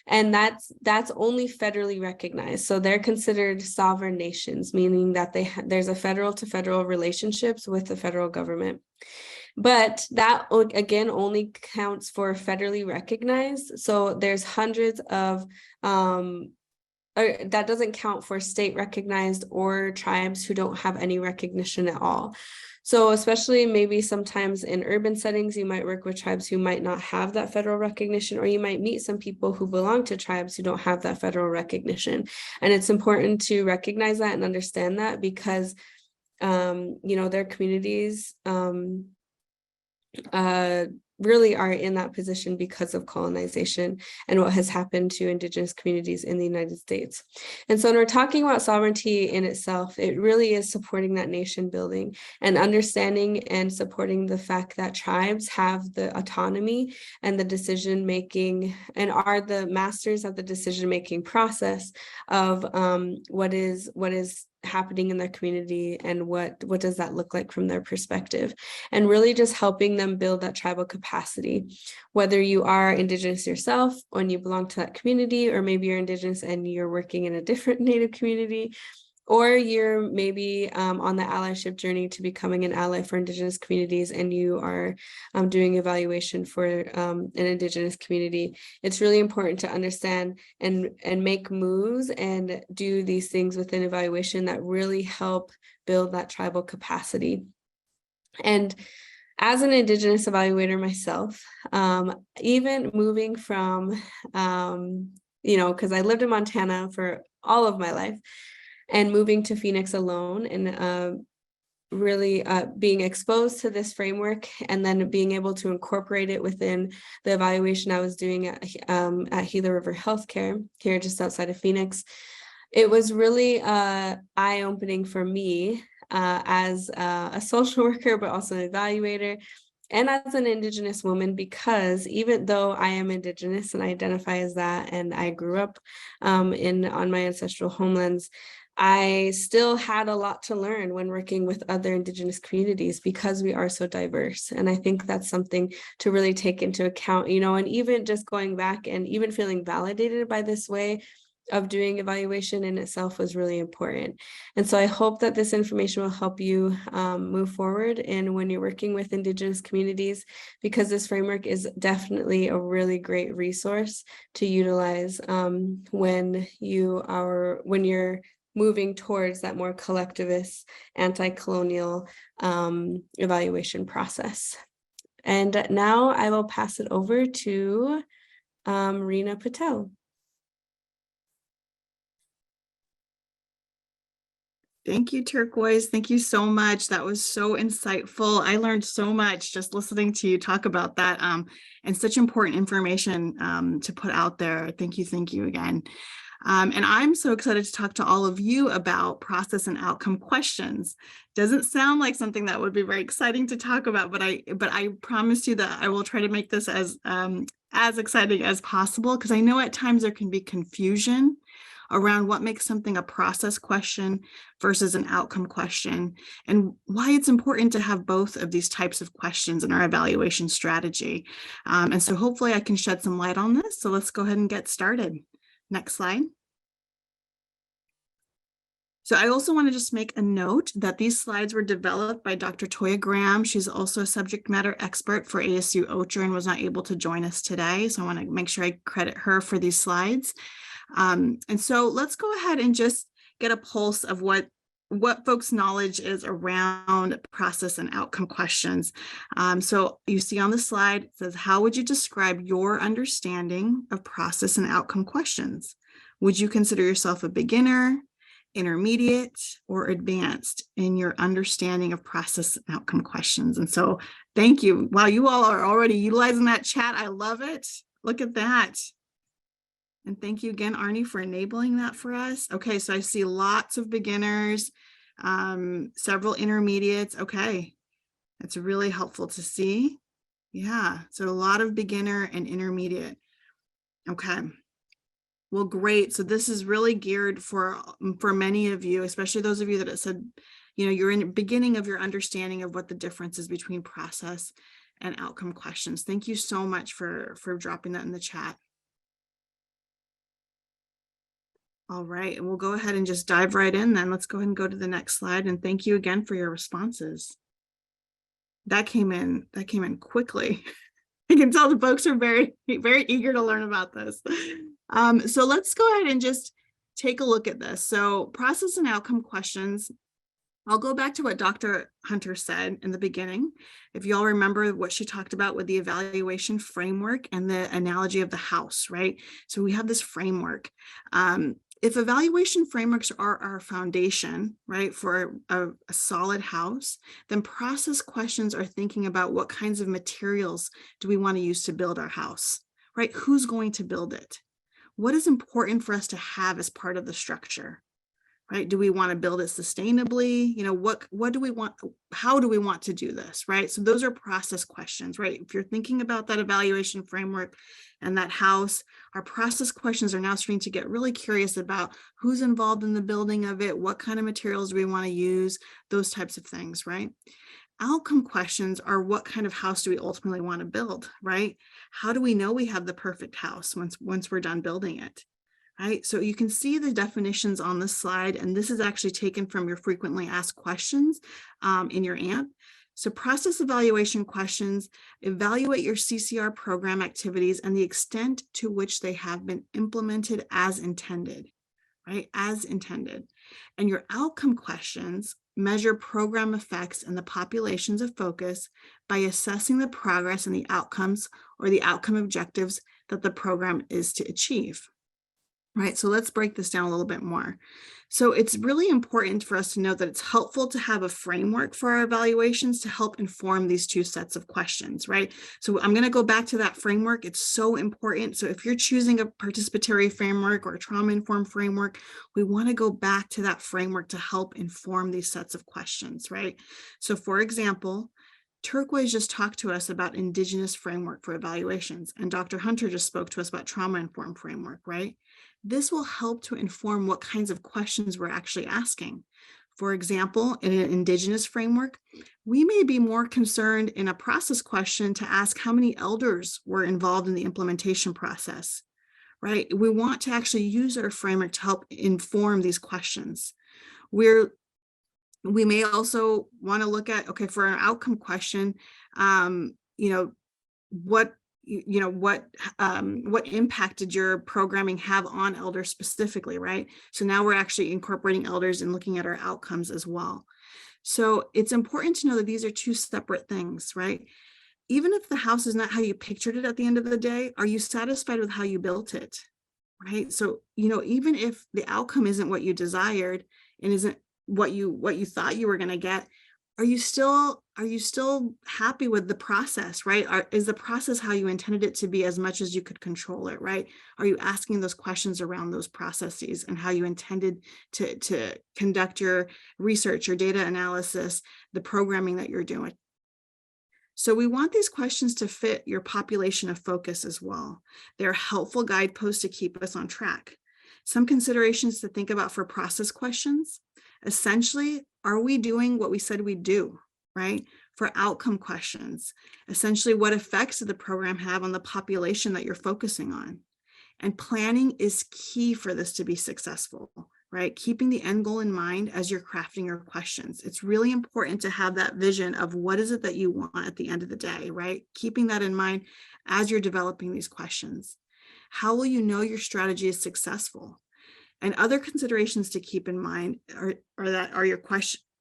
S3: And that's only federally recognized. So they're considered sovereign nations, meaning that there's a federal to federal relationships with the federal government. But that, again, only counts for federally recognized. So there's hundreds of, that doesn't count for state recognized or tribes who don't have any recognition at all. So especially maybe sometimes in urban settings, you might work with tribes who might not have that federal recognition, or you might meet some people who belong to tribes who don't have that federal recognition. And it's important to recognize that and understand that, because, their communities really are in that position because of colonization and what has happened to Indigenous communities in the United States. And so when we're talking about sovereignty in itself, it really is supporting that nation building and understanding and supporting the fact that tribes have the autonomy and the decision making, and are the masters of the decision making process of what is happening in their community, and what does that look like from their perspective, and really just helping them build that tribal capacity. Whether you are Indigenous yourself when you belong to that community, or maybe you're Indigenous and you're working in a different Native community, or you're maybe on the allyship journey to becoming an ally for Indigenous communities, and you are doing evaluation for an Indigenous community. It's really important to understand and make moves and do these things within evaluation that really help build that tribal capacity. And as an Indigenous evaluator myself, even moving from, because I lived in Montana for all of my life, and moving to Phoenix alone, and really being exposed to this framework, and then being able to incorporate it within the evaluation I was doing at Gila River Healthcare here just outside of Phoenix. It was really eye-opening for me as a social worker, but also an evaluator, and as an Indigenous woman, because even though I am Indigenous and I identify as that, and I grew up on my ancestral homelands, I still had a lot to learn when working with other Indigenous communities, because we are so diverse. And I think that's something to really take into account, and even just going back and even feeling validated by this way of doing evaluation in itself was really important. And so I hope that this information will help you move forward and when you're working with Indigenous communities, because this framework is definitely a really great resource to utilize when you're moving towards that more collectivist, anti-colonial evaluation process. And now I will pass it over to Reena Patel.
S4: Thank you, Turquoise. Thank you so much. That was so insightful. I learned so much just listening to you talk about that, and such important information to put out there. Thank you again. And I'm so excited to talk to all of you about process and outcome questions. Doesn't sound like something that would be very exciting to talk about, but I promise you that I will try to make this as exciting as possible, because I know at times there can be confusion around what makes something a process question versus an outcome question, and why it's important to have both of these types of questions in our evaluation strategy. And so hopefully I can shed some light on this. So let's go ahead and get started. Next slide. So I also want to just make a note that these slides were developed by Dr. Toya Graham. She's also a subject matter expert for ASU OCHR and was not able to join us today. So I want to make sure I credit her for these slides. And so let's go ahead and just get a pulse of what folks' knowledge is around process and outcome questions. So you see on the slide, it says, how would you describe your understanding of process and outcome questions? Would you consider yourself a beginner, intermediate, or advanced in your understanding of process and outcome questions. And so thank you. Wow, you all are already utilizing that chat. I love it. Look at that. And thank you again, Arnie, for enabling that for us. Okay, so I see lots of beginners, several intermediates. Okay, that's really helpful to see. Yeah, so a lot of beginner and intermediate. Okay. Well, great. So this is really geared for many of you, especially those of you that have said, you know, you're in the beginning of your understanding of what the difference is between process and outcome questions. Thank you so much for dropping that in the chat. All right, and we'll go ahead and just dive right in then. Let's go ahead and go to the next slide. And thank you again for your responses. That came in quickly. I can tell the folks are very, very eager to learn about this. So let's go ahead and just take a look at this. So process and outcome questions. I'll go back to what Dr. Hunter said in the beginning. If you all remember what she talked about with the evaluation framework and the analogy of the house, right? So we have this framework. If evaluation frameworks are our foundation, right, for a solid house, then process questions are thinking about what kinds of materials do we want to use to build our house, right? Who's going to build it? What is important for us to have as part of the structure, right? Do we want to build it sustainably? You know, what do we want? How do we want to do this, right? So those are process questions, right? If you're thinking about that evaluation framework and that house, our process questions are now starting to get really curious about who's involved in the building of it, what kind of materials do we want to use, those types of things, right? Outcome questions are what kind of house do we ultimately want to build, right? How do we know we have the perfect house once we're done building it? Right, so you can see the definitions on this slide, and this is actually taken from your frequently asked questions in your AMP. So process evaluation questions evaluate your CCR program activities and the extent to which they have been implemented as intended, right, as intended. And your outcome questions measure program effects in the populations of focus by assessing the progress and the outcomes or the outcome objectives that the program is to achieve. Right, so let's break this down a little bit more. So it's really important for us to know that it's helpful to have a framework for our evaluations to help inform these two sets of questions, right? So I'm going to go back to that framework. It's so important. So if you're choosing a participatory framework or a trauma-informed framework, we want to go back to that framework to help inform these sets of questions, right? So for example, Turquoise just talked to us about Indigenous framework for evaluations, and Dr. Hunter just spoke to us about trauma-informed framework, right? This will help to inform what kinds of questions we're actually asking. For example, in an Indigenous framework, we may be more concerned in a process question to ask how many elders were involved in the implementation process, right? We want to actually use our framework to help inform these questions. We may also want to look at, okay, for an outcome question, what impact did your programming have on elders specifically, right? So now we're actually incorporating elders and looking at our outcomes as well. So it's important to know that these are two separate things, right? Even if the house is not how you pictured it at the end of the day, are you satisfied with how you built it, right? So, even if the outcome isn't what you desired and isn't what you thought you were going to get, are you still happy with the process, right? Is the process how you intended it to be as much as you could control it, right? Are you asking those questions around those processes and how you intended to conduct your research, your data analysis, the programming that you're doing? So we want these questions to fit your population of focus as well. They're helpful guideposts to keep us on track. Some considerations to think about for process questions. Essentially, are we doing what we said we'd do, right? For outcome questions, essentially, what effects did the program have on the population that you're focusing on? And planning is key for this to be successful, right? Keeping the end goal in mind as you're crafting your questions. It's really important to have that vision of what is it that you want at the end of the day, right? Keeping that in mind as you're developing these questions. How will you know your strategy is successful? And other considerations to keep in mind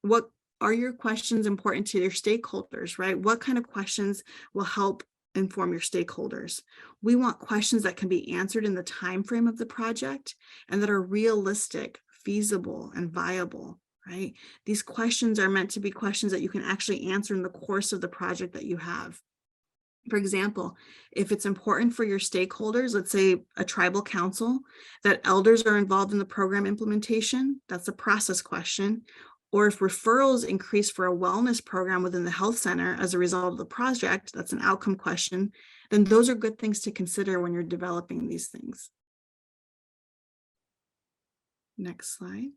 S4: what are your questions important to your stakeholders, right? What kind of questions will help inform your stakeholders? We want questions that can be answered in the time frame of the project and that are realistic, feasible and viable, right? These questions are meant to be questions that you can actually answer in the course of the project that you have. For example, if it's important for your stakeholders, let's say a tribal council, that elders are involved in the program implementation, that's a process question. Or if referrals increase for a wellness program within the health center as a result of the project, that's an outcome question, then those are good things to consider when you're developing these things. Next slide.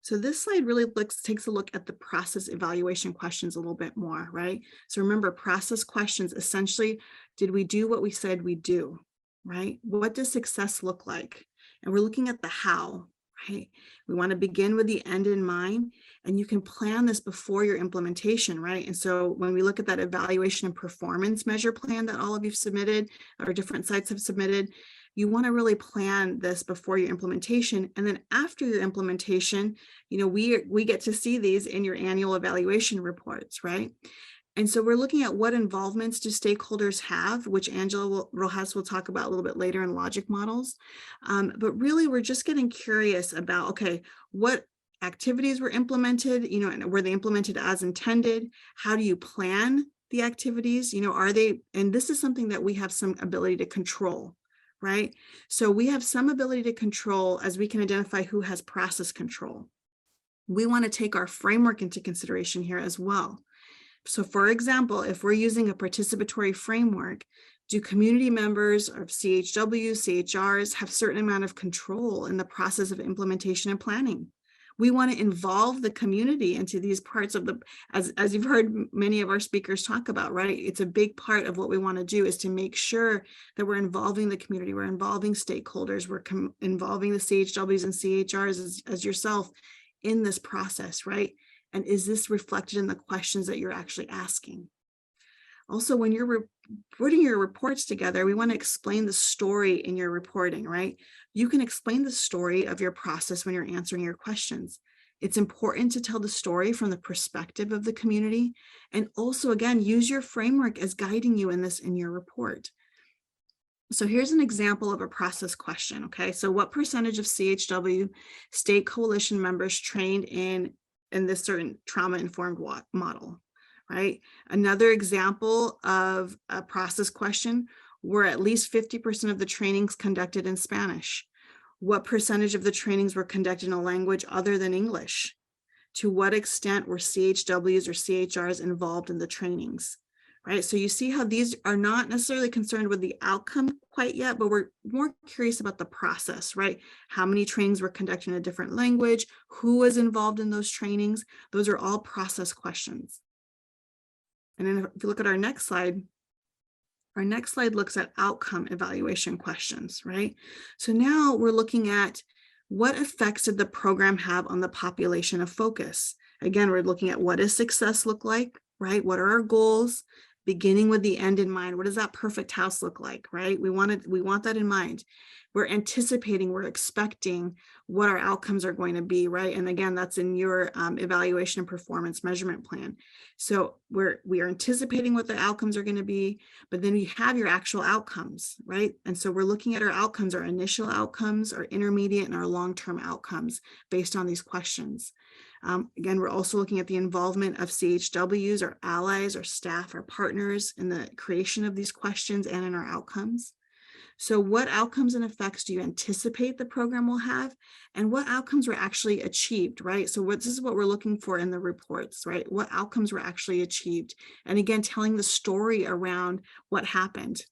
S4: So this slide really takes a look at the process evaluation questions a little bit more, right? So remember, process questions, essentially, did we do what we said we do, right? What does success look like? And we're looking at the how, right? We want to begin with the end in mind, and you can plan this before your implementation, right? And so when we look at that evaluation and performance measure plan that all of you've submitted, or different sites have submitted, you want to really plan this before your implementation. And then after your implementation, you know, we get to see these in your annual evaluation reports, right? And so we're looking at what involvements do stakeholders have, which Angela Rojas will talk about a little bit later in logic models. But really, we're just getting curious about, okay, what activities were implemented, you know, and were they implemented as intended? How do you plan the activities? You know, are they, and this is something that we have some ability to control, right? So we have some ability to control as we can identify who has process control. We want to take our framework into consideration here as well. So for example, if we're using a participatory framework, do community members of CHWs, CHRs have a certain amount of control in the process of implementation and planning? We want to involve the community into these parts of the, as you've heard many of our speakers talk about, right? It's a big part of what we want to do is to make sure that we're involving the community, we're involving stakeholders, we're involving the CHWs and CHRs as yourself in this process, right? And is this reflected in the questions that you're actually asking? Also, when you're putting your reports together, we want to explain the story in your reporting, right? You can explain the story of your process when you're answering your questions. It's important to tell the story from the perspective of the community. And also, again, use your framework as guiding you in this in your report. So here's an example of a process question, okay? So what percentage of CHW state coalition members trained in this certain trauma-informed model, right? Another example of a process question, were at least 50% of the trainings conducted in Spanish? What percentage of the trainings were conducted in a language other than English? To what extent were CHWs or CHRs involved in the trainings, right? So you see how these are not necessarily concerned with the outcome quite yet, but we're more curious about the process, right? How many trainings were conducted in a different language? Who was involved in those trainings? Those are all process questions. And then if you look at our next slide looks at outcome evaluation questions, right? So now we're looking at what effects did the program have on the population of focus? Again, we're looking at what does success look like, right? What are our goals? Beginning with the end in mind. What does that perfect house look like, right? We want that in mind. We're anticipating, we're expecting what our outcomes are going to be, right? And again, that's in your evaluation and performance measurement plan. So we are anticipating what the outcomes are going to be, but then we have your actual outcomes, right? And so we're looking at our outcomes, our initial outcomes, our intermediate and our long-term outcomes based on these questions. Again, we're also looking at the involvement of CHWs, our allies, our staff, our partners in the creation of these questions and in our outcomes. So what outcomes and effects do you anticipate the program will have? And what outcomes were actually achieved, right? So this is what we're looking for in the reports, right? What outcomes were actually achieved? And again, telling the story around what happened.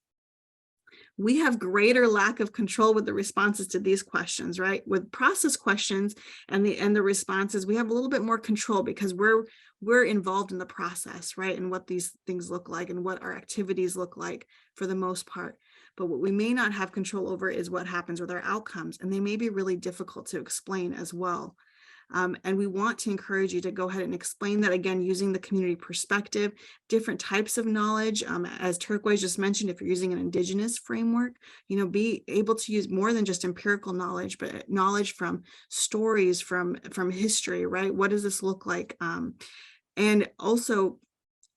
S4: We have greater lack of control with the responses to these questions, right? With process questions and the responses, we have a little bit more control because we're involved in the process, right? And what these things look like and what our activities look like for the most part. But what we may not have control over is what happens with our outcomes, and they may be really difficult to explain as well. And we want to encourage you to go ahead and explain that, again, using the community perspective, different types of knowledge. As Turquoise just mentioned, if you're using an Indigenous framework, be able to use more than just empirical knowledge, but knowledge from stories, from history, right? What does this look like? And also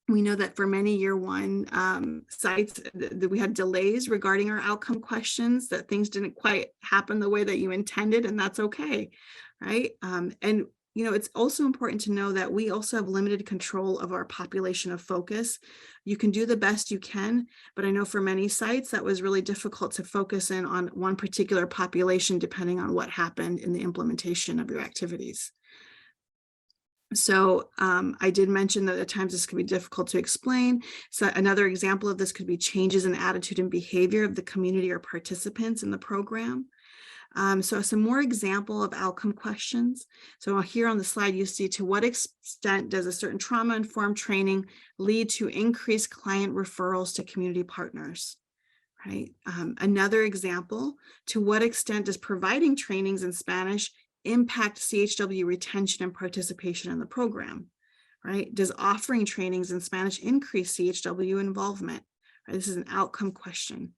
S4: We know that for many year one sites, that we had delays regarding our outcome questions, that things didn't quite happen the way that you intended, and that's okay, right? And it's also important to know that we also have limited control of our population of focus. You can do the best you can, but I know for many sites that was really difficult to focus in on one particular population depending on what happened in the implementation of your activities. So I did mention that at times this can be difficult to explain. So another example of this could be changes in attitude and behavior of the community or participants in the program. So some more example of outcome questions. So here on the slide, you see, to what extent does a certain trauma-informed training lead to increased client referrals to community partners? Right. Another example, to what extent does providing trainings in Spanish impact CHW retention and participation in the program, right? Does offering trainings in Spanish increase CHW involvement? Right? This is an outcome question.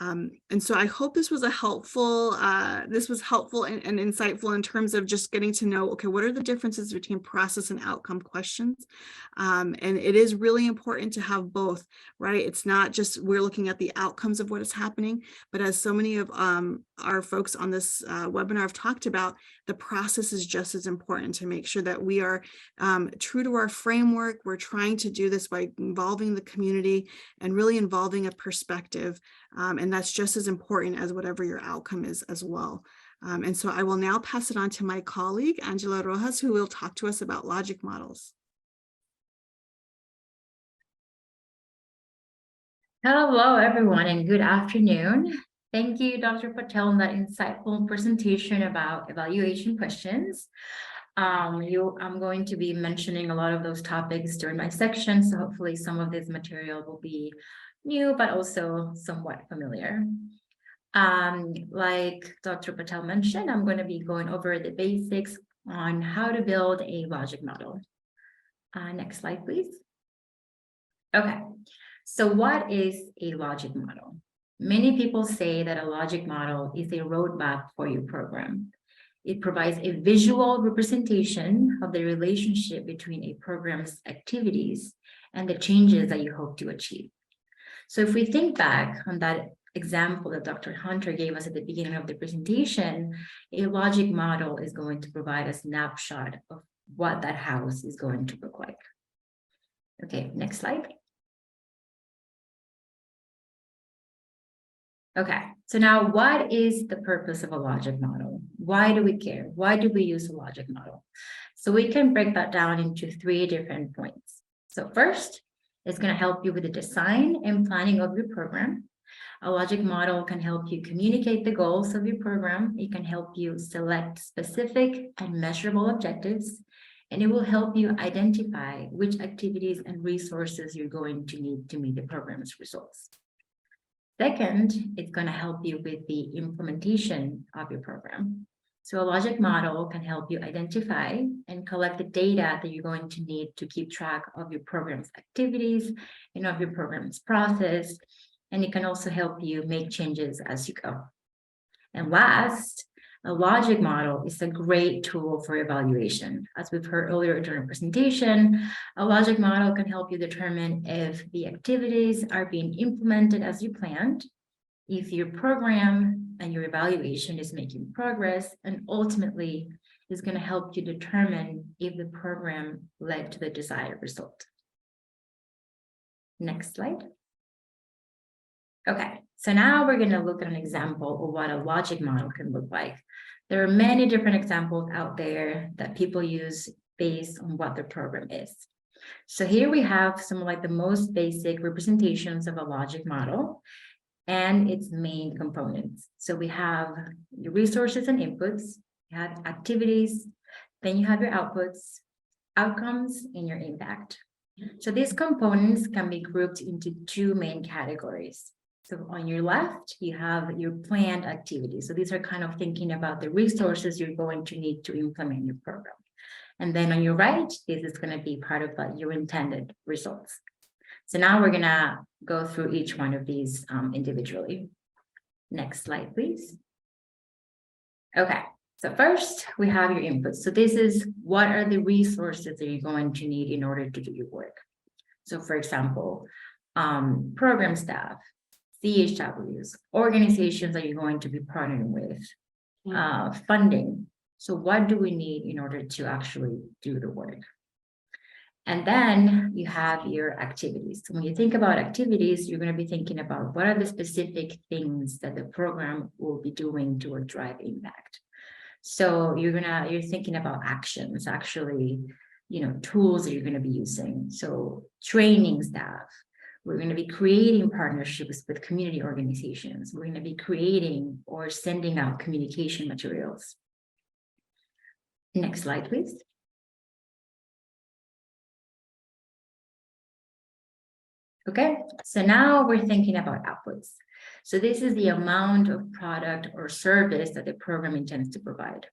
S4: And so I hope this was helpful and insightful in terms of just getting to know, okay, what are the differences between process and outcome questions? And it is really important to have both, right? It's not just we're looking at the outcomes of what is happening, but as so many of our folks on this webinar have talked about, the process is just as important to make sure that we are true to our framework. We're trying to do this by involving the community and really involving a perspective. And that's just as important as whatever your outcome is as well. And so I will now pass it on to my colleague, Angela Rojas, who will talk to us about logic models.
S5: Hello, everyone, and good afternoon. Thank you, Dr. Patel, on that insightful presentation about evaluation questions. I'm going to be mentioning a lot of those topics during my section, so hopefully some of this material will be new, but also somewhat familiar. Like Dr. Patel mentioned, I'm going to be going over the basics on how to build a logic model. Next slide, please. Okay, so what is a logic model? Many people say that a logic model is a roadmap for your program. It provides a visual representation of the relationship between a program's activities and the changes that you hope to achieve. So if we think back on that example that Dr. Hunter gave us at the beginning of the presentation, a logic model is going to provide a snapshot of what that house is going to look like. Okay, next slide. Okay, so now what is the purpose of a logic model? Why do we care? Why do we use a logic model? So we can break that down into 3 different points. So first, it's going to help you with the design and planning of your program. A logic model can help you communicate the goals of your program. It can help you select specific and measurable objectives, and it will help you identify which activities and resources you're going to need to meet the program's results. Second, it's going to help you with the implementation of your program. So a logic model can help you identify and collect the data that you're going to need to keep track of your program's activities and of your program's process. And it can also help you make changes as you go. And last, a logic model is a great tool for evaluation. As we've heard earlier during the presentation, a logic model can help you determine if the activities are being implemented as you planned, if your program and your evaluation is making progress, and ultimately is going to help you determine if the program led to the desired result. Next slide. Okay, so now we're going to look at an example of what a logic model can look like. There are many different examples out there that people use based on what their program is. So here we have some like the most basic representations of a logic model and its main components. So we have your resources and inputs, you have activities, then you have your outputs, outcomes, and your impact. So these components can be grouped into 2 main categories. So on your left, you have your planned activities. So these are kind of thinking about the resources you're going to need to implement your program. And then on your right, this is going to be part of your intended results. So now we're going to go through each one of these individually. Next slide, please. Okay, so first we have your inputs. So this is what are the resources that you're going to need in order to do your work. So for example, program staff, CHWs, organizations that you're going to be partnering with, funding. So what do we need in order to actually do the work? And then you have your activities. So when you think about activities, you're going to be thinking about what are the specific things that the program will be doing to drive impact. So you're thinking about actions, actually, tools that you're going to be using. So training staff. We're going to be creating partnerships with community organizations. We're going to be creating or sending out communication materials. Next slide, please. Okay, so now we're thinking about outputs. So this is the amount of product or service that the program intends to provide.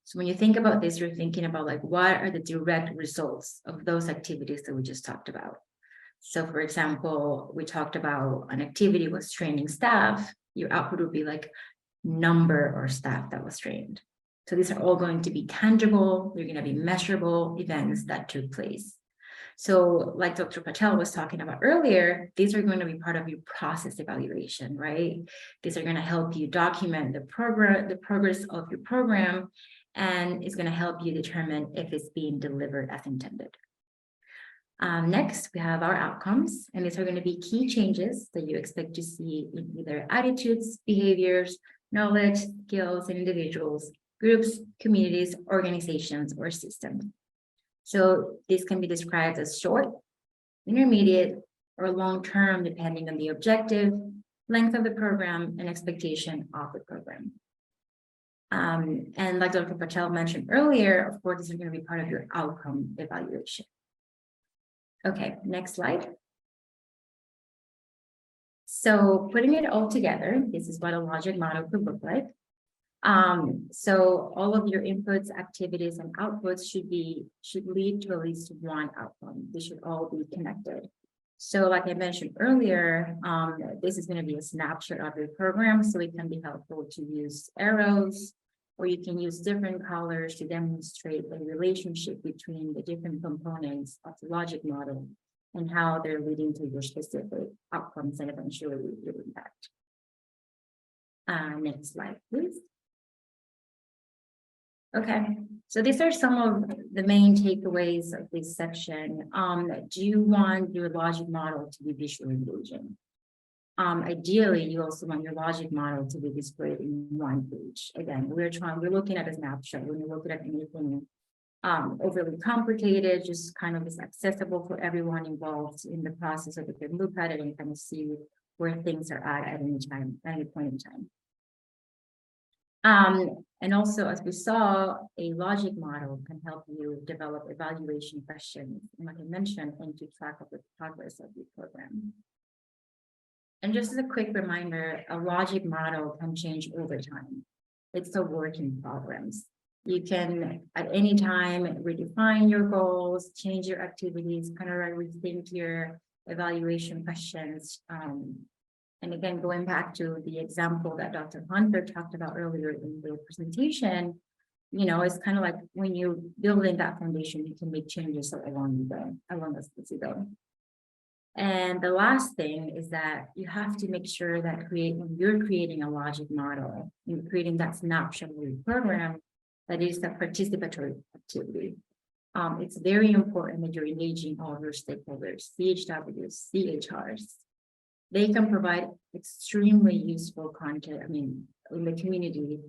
S5: So when you think about this, you're thinking about like, what are the direct results of those activities that we just talked about? So for example, we talked about an activity was training staff. Your output would be like number or staff that was trained. So these are all going to be tangible. They're going to be measurable events that took place. So like Dr. Patel was talking about earlier, these are going to be part of your process evaluation, right? These are going to help you document the progress of your program, and it's going to help you determine if it's being delivered as intended. Next, we have our outcomes, and these are going to be key changes that you expect to see in either attitudes, behaviors, knowledge, skills in individuals, groups, communities, organizations, or systems. So this can be described as short, intermediate, or long-term, depending on the objective, length of the program, and expectation of the program. And like Dr. Patel mentioned earlier, of course, this is going to be part of your outcome evaluation. Okay, next slide. So putting it all together, this is what a logic model could look like. So all of your inputs, activities, and outputs should lead to at least one outcome. They should all be connected. So like I mentioned earlier, this is going to be a snapshot of your program, so it can be helpful to use arrows, or you can use different colors to demonstrate the relationship between the different components of the logic model and how they're leading to your specific outcomes and eventually your impact. Next slide, please. Okay, so these are some of the main takeaways of this section. Do you want your logic model to be visually engaging? Ideally, you also want your logic model to be displayed in one page. Again, we're looking at a snapshot. We're not looking at anything overly complicated, just kind of is accessible for everyone involved in the process, so they can look at it and kind of see where things are at any point in time. And also, as we saw, a logic model can help you develop evaluation questions, and like I mentioned, and keep track of the progress of your program. And just as a quick reminder, a logic model can change over time. It's a work in progress. You can, at any time, redefine your goals, change your activities, kind of rethink your evaluation questions. And again, going back to the example that Dr. Hunter talked about earlier in the presentation, it's kind of like when you're building that foundation, you can make changes along as you go. And the last thing is that you have to make sure that when you're creating a logic model, you're creating that snapshot of your program, that is a participatory activity. It's very important that you're engaging all of your stakeholders, CHWs, CHRs. They can provide extremely useful content. In the community,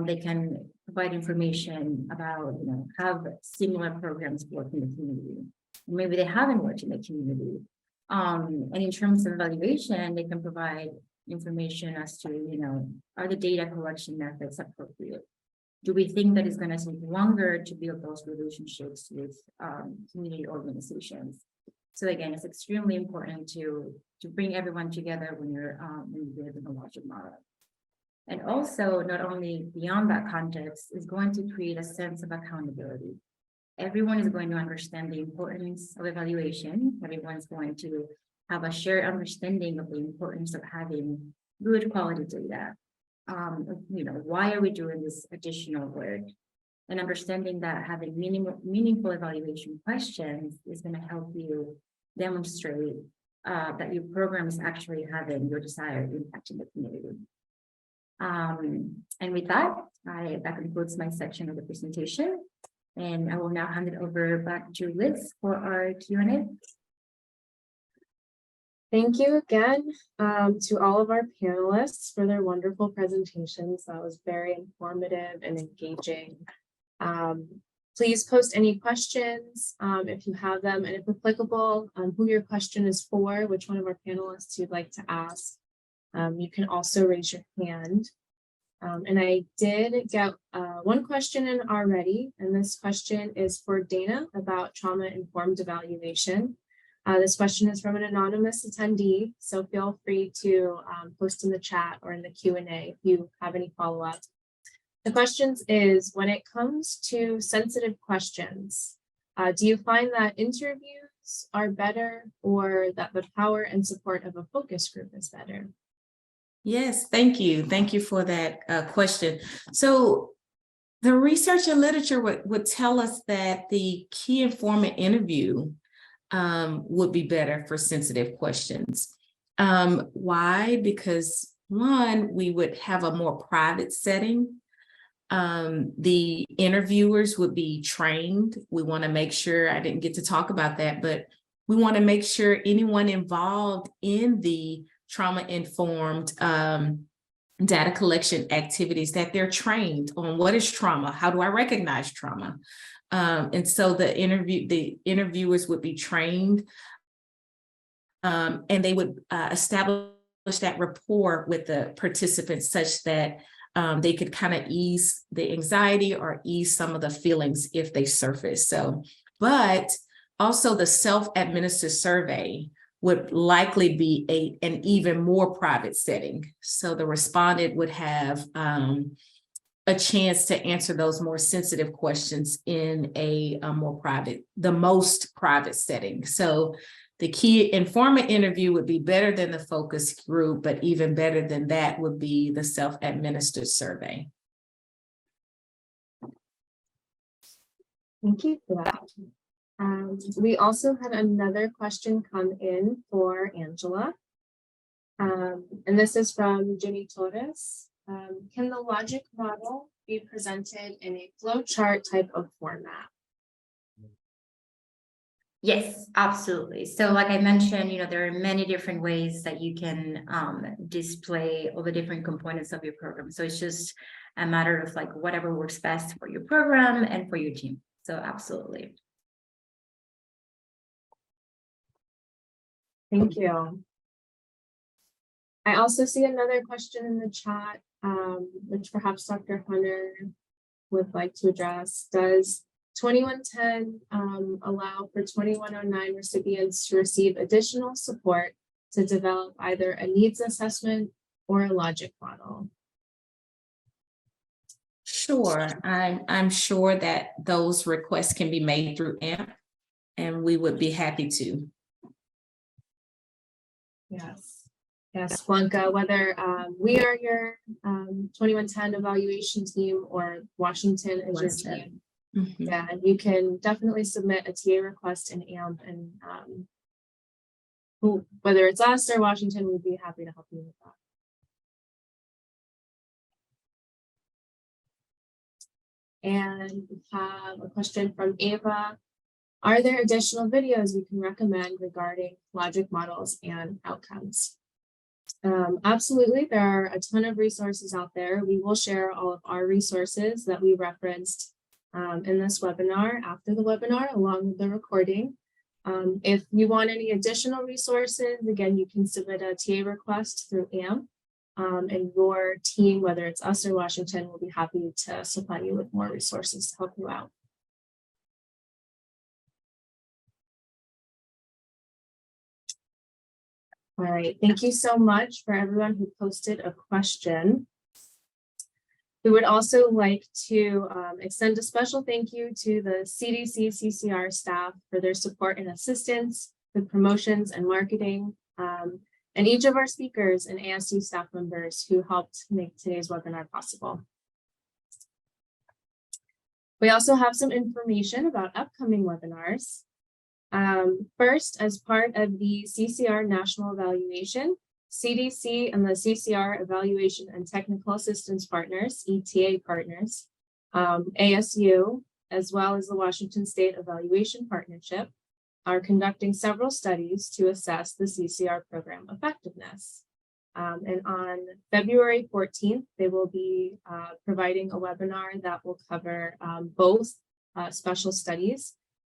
S5: they can provide information about, how similar programs work in the community. Maybe they haven't worked in the community. And in terms of evaluation, they can provide information as to, are the data collection methods appropriate? Do we think that it's going to take longer to build those relationships with community organizations? So again, it's extremely important to bring everyone together when you're building a logic model. And also, not only beyond that context, is going to create a sense of accountability. Everyone is going to understand the importance of evaluation. Everyone's going to have a shared understanding of the importance of having good quality data. Why are we doing this additional work? And understanding that having meaningful evaluation questions is going to help you demonstrate that your program is actually having your desired impact in the community. And with that, that concludes my section of the presentation. And I will now hand it over back to Liz for our Q&A.
S2: Thank you again to all of our panelists for their wonderful presentations. That was very informative and engaging. Please post any questions if you have them, and if applicable, who your question is for, which one of our panelists you'd like to ask. You can also raise your hand. And I did get one question in already, and this question is for Dana about trauma-informed evaluation. This question is from an anonymous attendee, so feel free to post in the chat or in the Q&A if you have any follow-up. The question is, when it comes to sensitive questions, do you find that interviews are better, or that the power and support of a focus group is better?
S1: Yes, thank you. Thank you for that question. So the research and literature would tell us that the key informant interview would be better for sensitive questions. Why? Because one, we would have a more private setting. The interviewers would be trained. We want to make sure, I didn't get to talk about that, but we want to make sure anyone involved in the trauma-informed data collection activities, that they're trained on what is trauma, how do I recognize trauma? And so the interviewers would be trained, and they would establish that rapport with the participants such that they could kind of ease the anxiety or ease some of the feelings if they surface. So, but also the self-administered survey would likely be an even more private setting. So the respondent would have a chance to answer those more sensitive questions in a more private, the most private setting. So the key informant interview would be better than the focus group, but even better than that would be the self-administered survey.
S2: Thank you for that. We also had another question come in for Angela. And this is from Ginny Torres. Can the logic model be presented in a flowchart type of format?
S5: Yes, absolutely. So like I mentioned, there are many different ways that you can display all the different components of your program. So it's just a matter of like whatever works best for your program and for your team. So absolutely.
S2: Thank you. I also see another question in the chat, which perhaps Dr. Hunter would like to address. Does 2110 allow for 2109 recipients to receive additional support to develop either a needs assessment or a logic model?
S1: Sure, I'm sure that those requests can be made through AMP, and we would be happy to.
S2: Yes, Blanca, whether we are your 2110 evaluation team or Washington is your team.
S1: Mm-hmm.
S2: Yeah, you can definitely submit a TA request in AMP, and whether it's us or Washington, we'd be happy to help you with that. And we have a question from Ava. Are there additional videos you can recommend regarding logic models and outcomes? Absolutely, there are a ton of resources out there. We will share all of our resources that we referenced in this webinar after the webinar, along with the recording. If you want any additional resources, again, you can submit a TA request through AMP, and your team, whether it's us or Washington, will be happy to supply you with more resources to help you out. All right, thank you so much for everyone who posted a question. We would also like to extend a special thank you to the CDC CCR staff for their support and assistance with promotions and marketing, and each of our speakers and ASU staff members who helped make today's webinar possible. We also have some information about upcoming webinars. First, as part of the CCR National Evaluation, CDC and the CCR Evaluation and Technical Assistance Partners, ETA partners, ASU, as well as the Washington State Evaluation Partnership, are conducting several studies to assess the CCR program effectiveness. And on February 14th, they will be providing a webinar that will cover both special studies.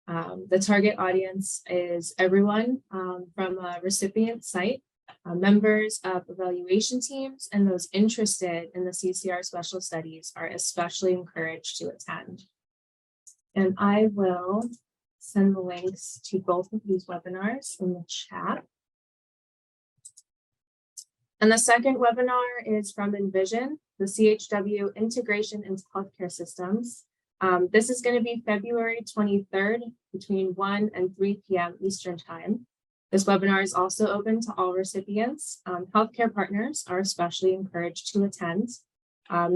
S2: The target audience is everyone from a recipient site, members of evaluation teams, and those interested in the CCR special studies are especially encouraged to attend. And I will send the links to both of these webinars in the chat. And the second webinar is from Envision, the CHW Integration into Healthcare Systems. This is going to be February 23rd between 1 and 3 p.m. Eastern Time. This webinar is also open to all recipients. Healthcare partners are especially encouraged to attend.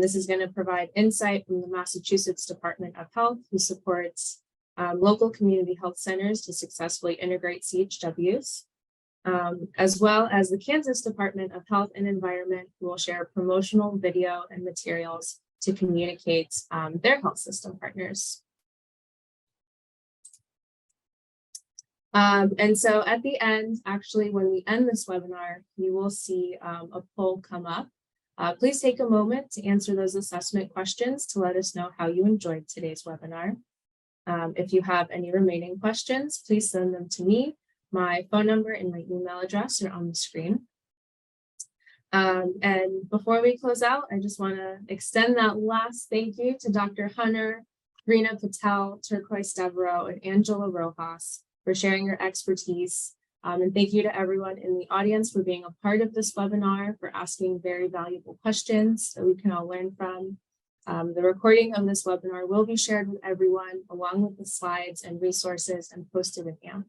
S2: This is going to provide insight from the Massachusetts Department of Health, who supports local community health centers to successfully integrate CHWs, as well as the Kansas Department of Health and Environment, who will share promotional video and materials to communicate their health system partners. And so at the end, actually, when we end this webinar, you will see a poll come up. Please take a moment to answer those assessment questions to let us know how you enjoyed today's webinar. If you have any remaining questions, please send them to me. My phone number and my email address are on the screen. And before we close out, I just want to extend that last thank you to Dr. Hunter, Rina Patel, Turquoise Devereaux, and Angela Rojas for sharing your expertise. And thank you to everyone in the audience for being a part of this webinar, for asking very valuable questions that we can all learn from. The recording of this webinar will be shared with everyone, along with the slides and resources, and posted in AMP.